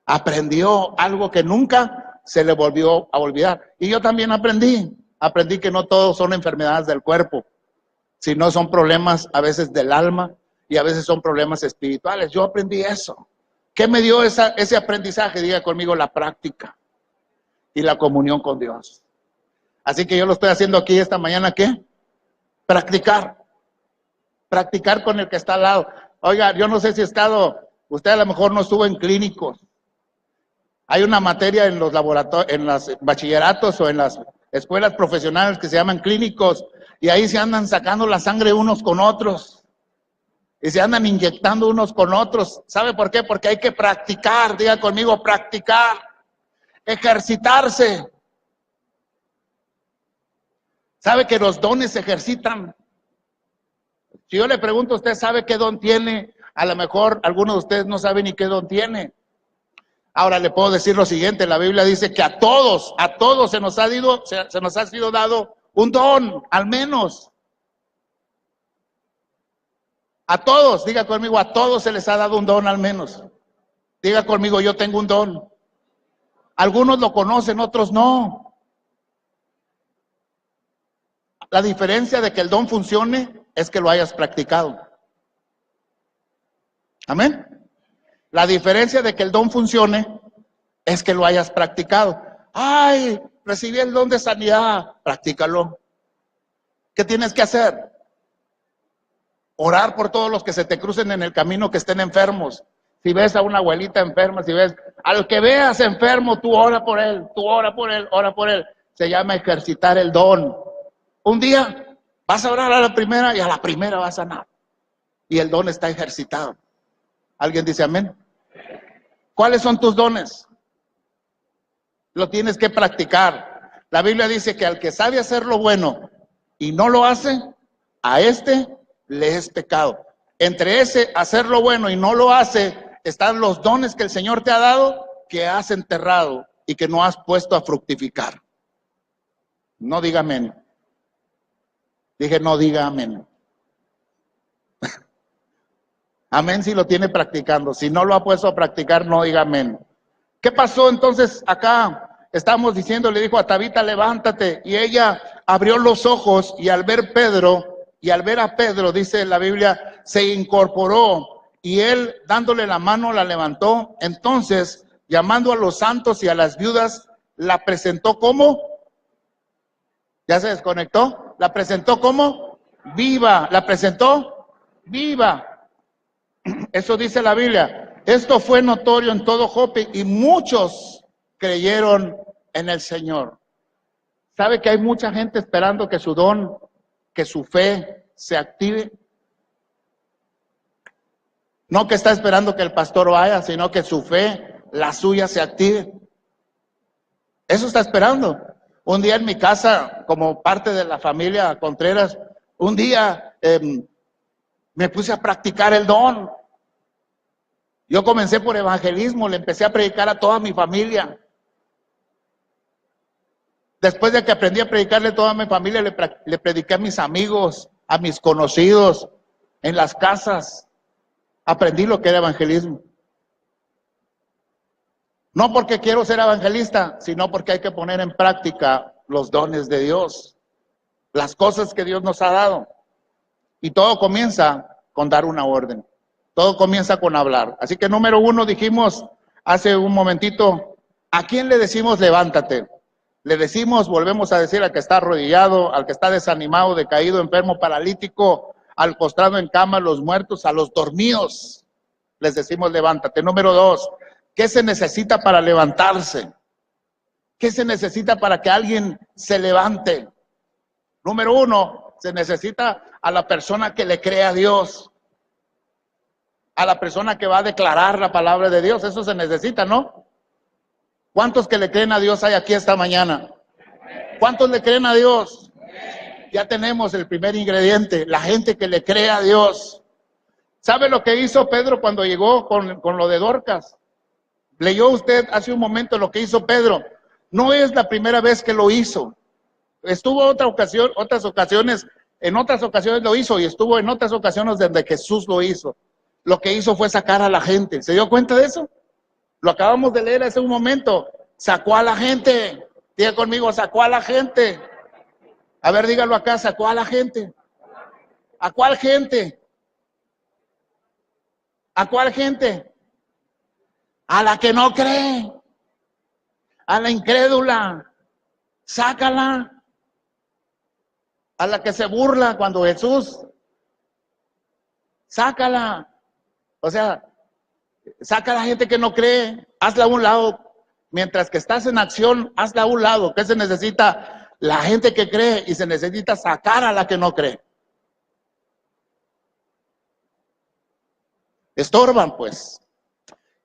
S1: Aprendió algo que nunca se le volvió a olvidar. Y yo también aprendí que no todos son enfermedades del cuerpo, sino son problemas a veces del alma y a veces son problemas espirituales. Yo aprendí eso. ¿Qué me dio ese aprendizaje? Diga conmigo, la práctica y la comunión con Dios. Así que yo lo estoy haciendo aquí esta mañana, ¿qué? Practicar con el que está al lado. Oiga, yo no sé si usted a lo mejor no estuvo en clínicos. Hay una materia en los laboratorios, en los bachilleratos o en las escuelas profesionales que se llaman clínicos, y ahí se andan sacando la sangre unos con otros, y se andan inyectando unos con otros. ¿Sabe por qué? Porque hay que practicar, diga conmigo, practicar, ejercitarse. ¿Sabe que los dones se ejercitan? Si yo le pregunto, ¿usted sabe qué don tiene? A lo mejor algunos de ustedes no saben ni qué don tiene. Ahora le puedo decir lo siguiente, la Biblia dice que a todos se nos ha sido dado un don, al menos. A todos, diga conmigo, a todos se les ha dado un don al menos. Diga conmigo, yo tengo un don. Algunos lo conocen, otros no. La diferencia de que el don funcione es que lo hayas practicado. Amén. La diferencia de que el don funcione es que lo hayas practicado. Ay, recibí el don de sanidad, practícalo. ¿Qué tienes que hacer? Orar por todos los que se te crucen en el camino que estén enfermos. Si ves a una abuelita enferma, si ves al que veas enfermo, tú ora por él, ora por él. Se llama ejercitar el don. Un día vas a orar a la primera y a la primera vas a sanar. Y el don está ejercitado. ¿Alguien dice amén? ¿Cuáles son tus dones? Lo tienes que practicar. La Biblia dice que al que sabe hacer lo bueno y no lo hace, a este le es pecado. Entre ese hacer lo bueno y no lo hace, están los dones que el Señor te ha dado, que has enterrado y que no has puesto a fructificar. No diga amén. Dije, no diga amén. Amén si lo tiene practicando. Si no lo ha puesto a practicar, no diga amén. ¿Qué pasó entonces acá estamos diciendo, le dijo a Tabita, levántate, y ella abrió los ojos y al ver a Pedro, dice la Biblia, se incorporó y él dándole la mano la levantó. Entonces, llamando a los santos y a las viudas, la presentó como, ya se desconectó, la presentó como viva, la presentó viva. Eso dice la Biblia. Esto fue notorio en todo Jope y muchos creyeron en el Señor. ¿Sabe que hay mucha gente esperando que su don, que su fe se active? No que está esperando que el pastor vaya, sino que su fe, la suya, se active. Eso está esperando. Un día en mi casa, como parte de la familia Contreras, un día me puse a practicar el don. Yo comencé por evangelismo, le empecé a predicar a toda mi familia. Después de que aprendí a predicarle a toda mi familia, le prediqué a mis amigos, a mis conocidos, en las casas. Aprendí lo que era evangelismo. No porque quiero ser evangelista, sino porque hay que poner en práctica los dones de Dios, las cosas que Dios nos ha dado. Y todo comienza con dar una orden. Todo comienza con hablar. Así que número 1, dijimos hace un momentito, ¿a quién le decimos levántate? Le decimos, volvemos a decir, al que está arrodillado, al que está desanimado, decaído, enfermo, paralítico, al postrado en cama, a los muertos, a los dormidos. Les decimos levántate. Número 2, ¿qué se necesita para levantarse? ¿Qué se necesita para que alguien se levante? Número 1, se necesita a la persona que le cree a Dios, a la persona que va a declarar la palabra de Dios. Eso se necesita, ¿no? ¿Cuántos que le creen a Dios hay aquí esta mañana? ¿Cuántos le creen a Dios? Ya tenemos el primer ingrediente, la gente que le cree a Dios. ¿Sabe lo que hizo Pedro cuando llegó con lo de Dorcas? Leyó usted hace un momento lo que hizo Pedro. No es la primera vez que lo hizo. Estuvo en otras ocasiones lo hizo y estuvo en otras ocasiones donde Jesús lo hizo. Lo que hizo fue sacar a la gente. ¿Se dio cuenta de eso? Lo acabamos de leer hace un momento. Sacó a la gente. Diga conmigo, sacó a la gente. A ver, dígalo acá, sacó a la gente. ¿A cuál gente? ¿A cuál gente? A la que no cree. A la incrédula. Sácala. A la que se burla cuando Jesús. Sácala. O sea, saca a la gente que no cree, hazla a un lado. Mientras que estás en acción, hazla a un lado. ¿Qué se necesita? La gente que cree, y se necesita sacar a la que no cree. Estorban, pues.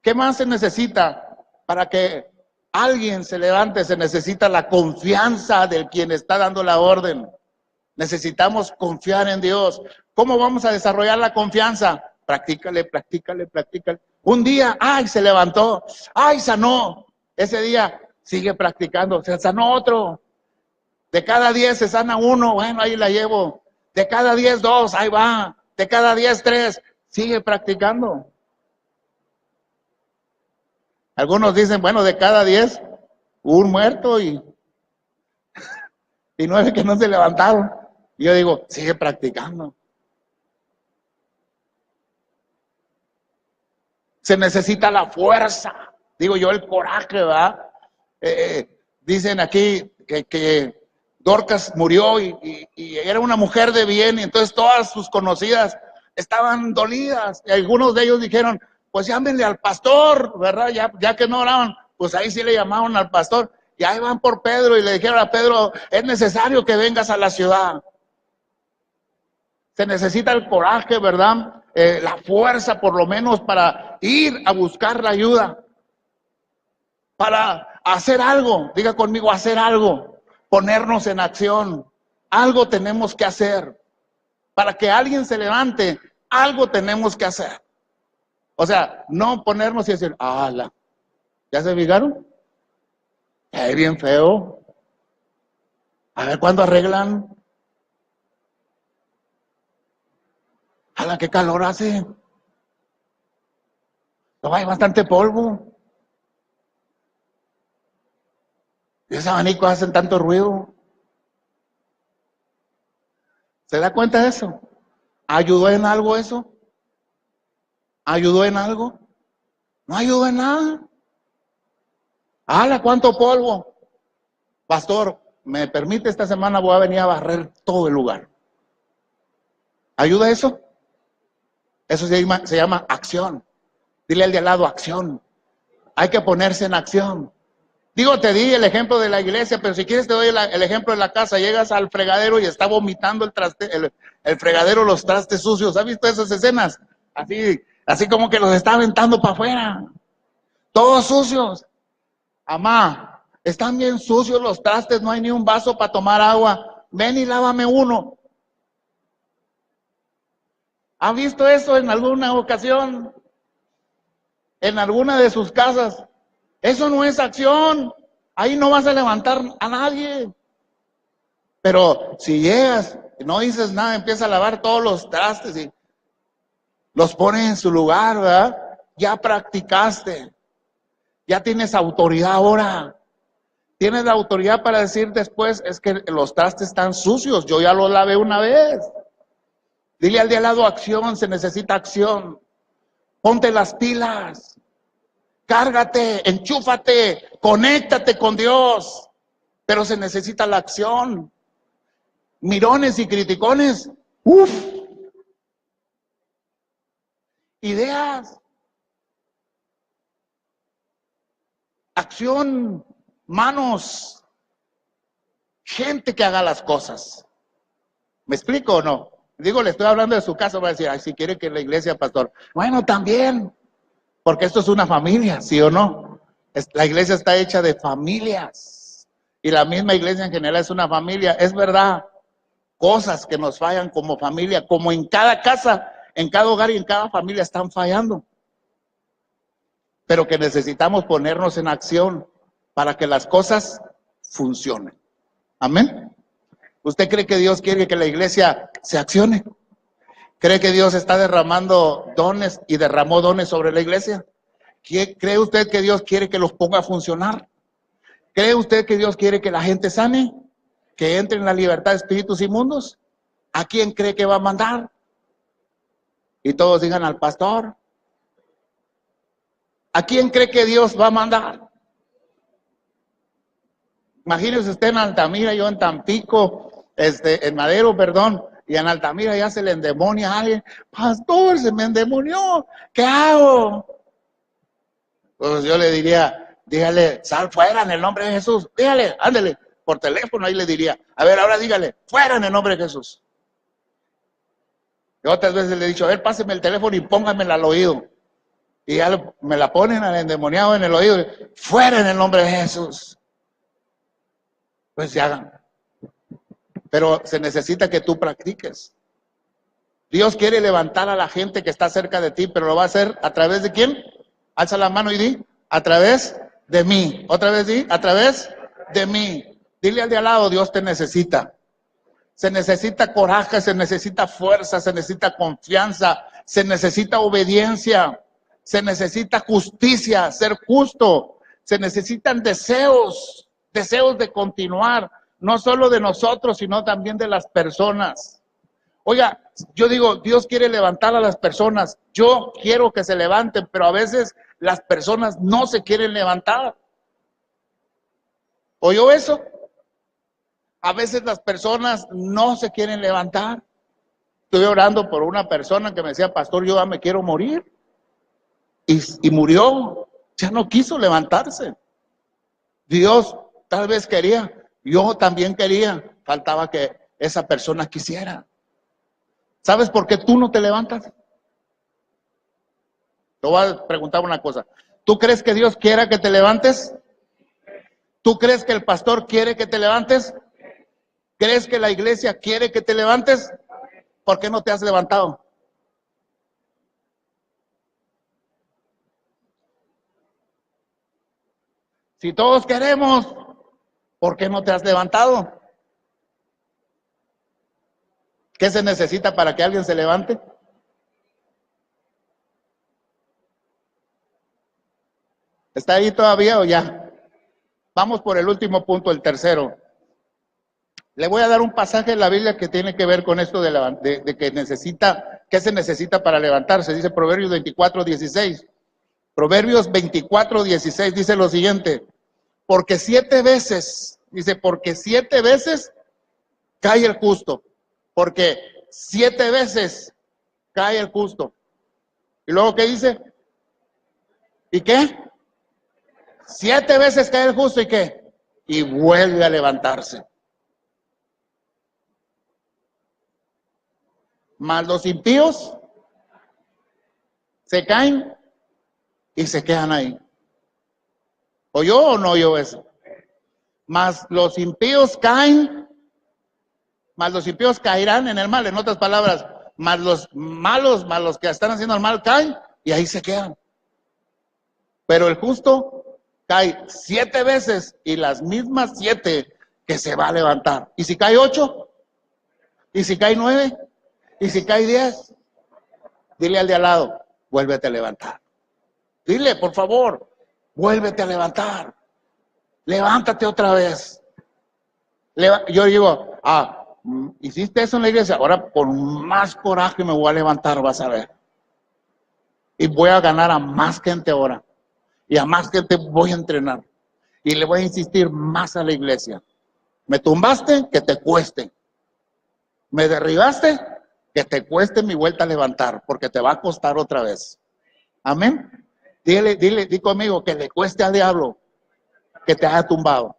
S1: ¿Qué más se necesita para que alguien se levante? Se necesita la confianza del quien está dando la orden. Necesitamos confiar en Dios. ¿Cómo vamos a desarrollar la confianza? Practícale. Un día, ¡ay! Se levantó, ¡ay! Sanó. Ese día sigue practicando, se sanó otro. De cada 10 se sana uno, bueno, ahí la llevo. De cada 10, 2, ahí va. De cada 10, 3, sigue practicando. Algunos dicen, bueno, de cada 10, un muerto y 9 que no se levantaron. Y yo digo, sigue practicando. Se necesita la fuerza, digo yo, el coraje, ¿verdad? Dicen aquí que Dorcas murió y era una mujer de bien, y entonces todas sus conocidas estaban dolidas. Y algunos de ellos dijeron, pues llámenle al pastor, ¿verdad? Ya que no oraban, pues ahí sí le llamaron al pastor. Y ahí van por Pedro y le dijeron a Pedro, es necesario que vengas a la ciudad. Se necesita el coraje, ¿verdad? La fuerza, por lo menos, para ir a buscar la ayuda. Para hacer algo. Diga conmigo, hacer algo. Ponernos en acción. Algo tenemos que hacer. Para que alguien se levante, algo tenemos que hacer. O sea, no ponernos y decir, ¡ala! ¿Ya se fijaron? Bien feo. A ver cuándo arreglan. ¡Hala, qué calor hace! No hay bastante polvo. Esos abanicos hacen tanto ruido. ¿Se da cuenta de eso? ¿Ayudó en algo eso? ¿Ayudó en algo? No ayudó en nada. ¡Hala, cuánto polvo! Pastor, ¿me permite esta semana voy a venir a barrer todo el lugar? ¿Ayuda eso? Eso se llama acción. Dile al de al lado, acción. Hay que ponerse en acción. Digo, te di el ejemplo de la iglesia, pero si quieres te doy el ejemplo de la casa. Llegas al fregadero y está vomitando el fregadero, los trastes sucios. ¿Has visto esas escenas? Así como que los está aventando para afuera. Todos sucios. Amá, están bien sucios los trastes, no hay ni un vaso para tomar agua. Ven y lávame uno. ¿Ha visto eso en alguna ocasión? En alguna de sus casas. Eso no es acción. Ahí no vas a levantar a nadie. Pero si llegas y no dices nada, empieza a lavar todos los trastes y los pones en su lugar, ¿verdad? Ya practicaste. Ya tienes autoridad ahora. Tienes la autoridad para decir después, es que los trastes están sucios, yo ya los lavé una vez. Dile al de al lado, acción, se necesita acción. Ponte las pilas. Cárgate, enchúfate, conéctate con Dios. Pero se necesita la acción. Mirones y criticones. Uf. Ideas. Acción. Manos. Gente que haga las cosas. ¿Me explico o no? Digo, le estoy hablando de su caso, va a decir, ay, si quiere que la iglesia, pastor. Bueno, también. Porque esto es una familia, ¿sí o no? La iglesia está hecha de familias. Y la misma iglesia en general es una familia. Es verdad, cosas que nos fallan como familia, como en cada casa, en cada hogar y en cada familia están fallando. Pero que necesitamos ponernos en acción para que las cosas funcionen. Amén. ¿Usted cree que Dios quiere que la iglesia se accione? ¿Cree que Dios está derramando dones y derramó dones sobre la iglesia? ¿Cree usted que Dios quiere que los ponga a funcionar? ¿Cree usted que Dios quiere que la gente sane? ¿Que entre en la libertad de espíritus inmundos? ¿A quién cree que va a mandar? Y todos digan al pastor. ¿A quién cree que Dios va a mandar? Imagínese usted en Altamira, yo en Tampico, en Madero, perdón, y en Altamira ya se le endemonia a alguien. Pastor, se me endemonió, ¿qué hago? Pues yo le diría, dígale, sal fuera en el nombre de Jesús. Dígale, ándele, por teléfono ahí le diría. A ver, ahora dígale, fuera en el nombre de Jesús. Yo otras veces le he dicho, a ver, páseme el teléfono y póngamela al oído. Y ya me la ponen al endemoniado en el oído. Fuera en el nombre de Jesús. Pues se hagan. Pero se necesita que tú practiques. Dios quiere levantar a la gente que está cerca de ti, pero lo va a hacer a través de ¿quién? Alza la mano y di, a través de mí. Otra vez di, a través de mí. Dile al de al lado, Dios te necesita. Se necesita coraje, se necesita fuerza, se necesita confianza, se necesita obediencia, se necesita justicia, ser justo, se necesitan deseos de continuar, no solo de nosotros, sino también de las personas. Oiga, yo digo, Dios quiere levantar a las personas, yo quiero que se levanten, pero a veces las personas no se quieren levantar. ¿Oyó eso? A veces las personas no se quieren levantar. Estuve orando por una persona que me decía, pastor, yo ya me quiero morir. Y murió, ya no quiso levantarse. Dios tal vez quería, yo también quería, faltaba que esa persona quisiera. ¿Sabes por qué tú no te levantas? Te voy a preguntar una cosa. ¿Tú crees que Dios quiera que te levantes? ¿Tú crees que el pastor quiere que te levantes? ¿Crees que la iglesia quiere que te levantes? ¿Por qué no te has levantado? Si todos queremos, ¿por qué no te has levantado? ¿Qué se necesita para que alguien se levante? ¿Está ahí todavía o ya? Vamos por el último punto, el tercero. Le voy a dar un pasaje en la Biblia que tiene que ver con esto de que necesita, ¿qué se necesita para levantarse? Dice Proverbios 24:16. Proverbios 24:16 dice lo siguiente: porque 7 veces, dice, porque 7 veces cae el justo, porque 7 veces cae el justo. Y luego, ¿qué dice? ¿Y qué? 7 veces cae el justo, ¿y qué? Y vuelve a levantarse. Mas los impíos se caen y se quedan ahí. ¿Oyó o no oyó eso? Mas los impíos caen, mas los impíos caerán en el mal. En otras palabras, mas los malos, mas los que están haciendo el mal caen y ahí se quedan. Pero el justo cae 7 veces y las mismas 7 que se va a levantar. ¿Y si cae 8? ¿Y si cae 9? ¿Y si cae 10? Dile al de al lado, vuélvete a levantar. Dile, por favor, vuélvete a levantar. Levántate otra vez. Yo digo, hiciste eso en la iglesia, ahora por más coraje me voy a levantar, vas a ver. Y voy a ganar a más gente ahora. Y a más gente voy a entrenar. Y le voy a insistir más a la iglesia. Me tumbaste, que te cueste. Me derribaste, que te cueste mi vuelta a levantar, porque te va a costar otra vez. Amén. Di conmigo, que le cueste al diablo que te haya tumbado.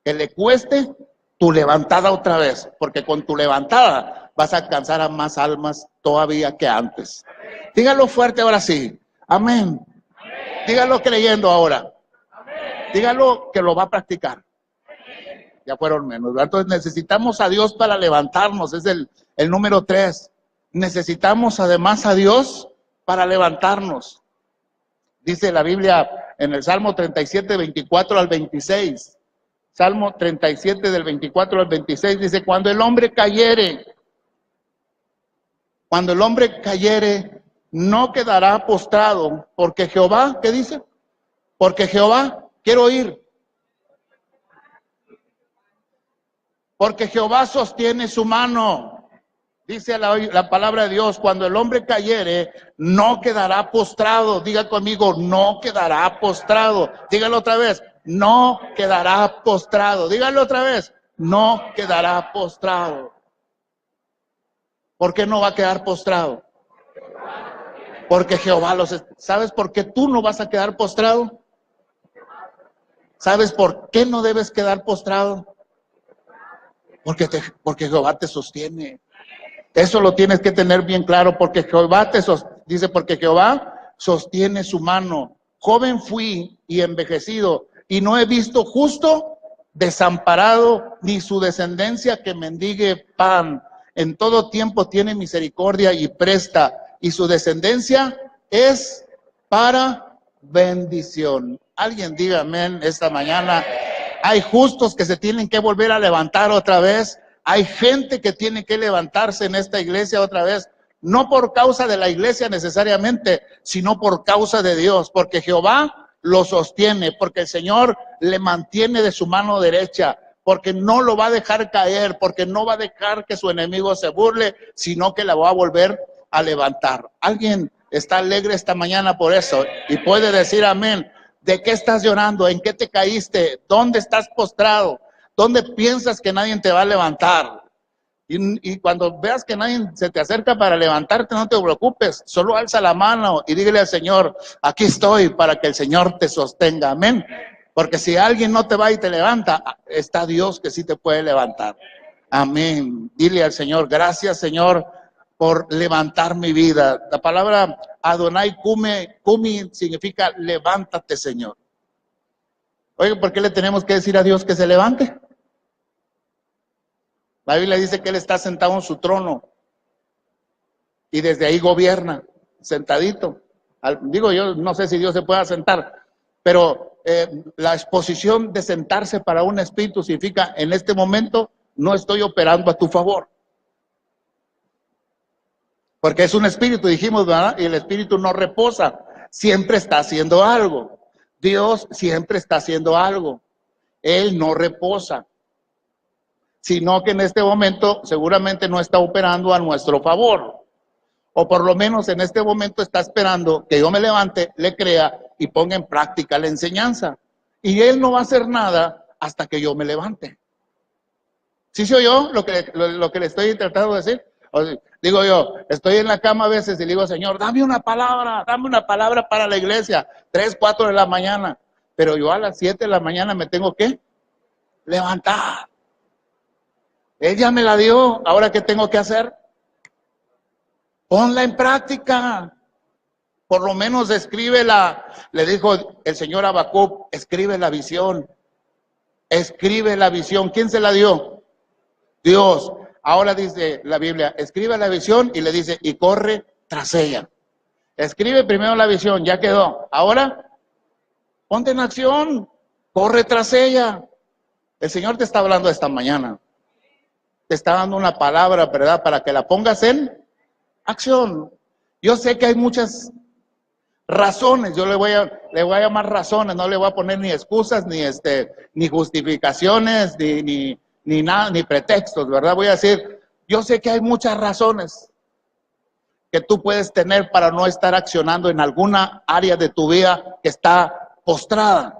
S1: Que le cueste tu levantada otra vez, porque con tu levantada vas a alcanzar a más almas todavía que antes. Dígalo fuerte ahora sí. Amén. Dígalo creyendo ahora. Dígalo que lo va a practicar. Ya fueron menos, ¿verdad? Entonces necesitamos a Dios para levantarnos, es el número 3. Necesitamos además a Dios para levantarnos. Dice la Biblia en el Salmo 37, 24 al 26. Salmo 37 del 24 al 26 dice, cuando el hombre cayere, no quedará postrado, porque Jehová, ¿qué dice? Porque Jehová, quiero oír. Porque Jehová sostiene su mano. Dice la palabra de Dios, cuando el hombre cayere, no quedará postrado. Diga conmigo, no quedará postrado. Dígalo otra vez, no quedará postrado. Dígalo otra vez, no quedará postrado. ¿Por qué no va a quedar postrado? Porque Jehová ¿Sabes por qué tú no vas a quedar postrado? ¿Sabes por qué no debes quedar postrado? Porque Jehová te sostiene. Eso lo tienes que tener bien claro, porque Jehová dice, porque Jehová sostiene su mano. Joven fui y envejecido, y no he visto justo desamparado, ni su descendencia que mendigue pan. En todo tiempo tiene misericordia y presta, y su descendencia es para bendición. Alguien diga amén esta mañana. Hay justos que se tienen que volver a levantar otra vez. Hay gente que tiene que levantarse en esta iglesia otra vez, no por causa de la iglesia necesariamente, sino por causa de Dios, porque Jehová lo sostiene, porque el Señor le mantiene de su mano derecha, porque no lo va a dejar caer, porque no va a dejar que su enemigo se burle, sino que la va a volver a levantar. ¿Alguien está alegre esta mañana por eso? Y puede decir amén. ¿De qué estás llorando? ¿En qué te caíste? ¿Dónde estás postrado? ¿Dónde piensas que nadie te va a levantar? Y cuando veas que nadie se te acerca para levantarte, no te preocupes, solo alza la mano y dígale al Señor, aquí estoy para que el Señor te sostenga, amén. Porque si alguien no te va y te levanta, está Dios que sí te puede levantar, amén. Dile al Señor, gracias Señor por levantar mi vida. La palabra Adonai Kumi significa levántate Señor. Oye, ¿por qué le tenemos que decir a Dios que se levante? La Biblia dice que Él está sentado en su trono y desde ahí gobierna, sentadito. Digo, yo no sé si Dios se pueda sentar, pero la exposición de sentarse para un espíritu significa, en este momento no estoy operando a tu favor. Porque es un espíritu, dijimos, ¿verdad? Y el espíritu no reposa, siempre está haciendo algo. Dios siempre está haciendo algo. Él no reposa, sino que en este momento seguramente no está operando a nuestro favor. O por lo menos en este momento está esperando que yo me levante, le crea y ponga en práctica la enseñanza. Y Él no va a hacer nada hasta que yo me levante. ¿Sí se oyó lo que le estoy tratando de decir? O sea, digo yo, estoy en la cama a veces y le digo, Señor, dame una palabra para la iglesia, 3, 4 de la mañana. Pero yo a las 7 de la mañana me tengo que levantar. Él ya me la dio, ¿ahora qué tengo que hacer? Ponla en práctica. Por lo menos escríbela. Le dijo el señor Habacuc, escribe la visión. Escribe la visión. ¿Quién se la dio? Dios. Ahora dice la Biblia, escribe la visión y le dice, y corre tras ella. Escribe primero la visión, ya quedó. Ahora, ponte en acción, corre tras ella. El Señor te está hablando esta mañana. Te está dando una palabra, ¿verdad? Para que la pongas en acción. Yo sé que hay muchas razones, yo le voy a llamar razones, no le voy a poner ni excusas, ni justificaciones, ni nada, ni pretextos, ¿verdad? Voy a decir, yo sé que hay muchas razones que tú puedes tener para no estar accionando en alguna área de tu vida que está postrada.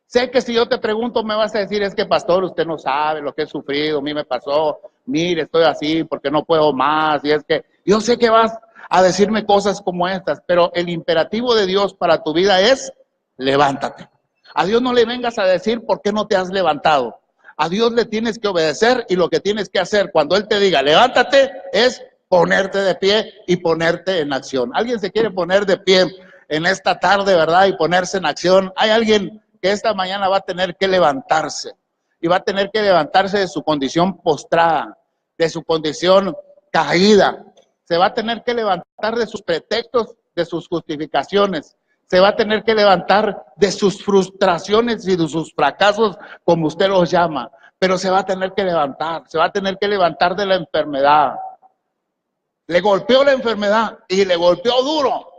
S1: Sé que si yo te pregunto me vas a decir, es que pastor, usted no sabe lo que he sufrido, a mí me pasó, mire, estoy así porque no puedo más, y es que yo sé que vas a decirme cosas como estas, pero el imperativo de Dios para tu vida es, levántate. A Dios no le vengas a decir por qué no te has levantado. A Dios le tienes que obedecer y lo que tienes que hacer cuando Él te diga, levántate, es ponerte de pie y ponerte en acción. ¿Alguien se quiere poner de pie en esta tarde, verdad? Y ponerse en acción. Hay alguien que esta mañana va a tener que levantarse y va a tener que levantarse de su condición postrada, de su condición caída. Se va a tener que levantar de sus pretextos, de sus justificaciones. Se va a tener que levantar de sus frustraciones y de sus fracasos, como usted los llama. Pero se va a tener que levantar, se va a tener que levantar de la enfermedad. Le golpeó la enfermedad y le golpeó duro.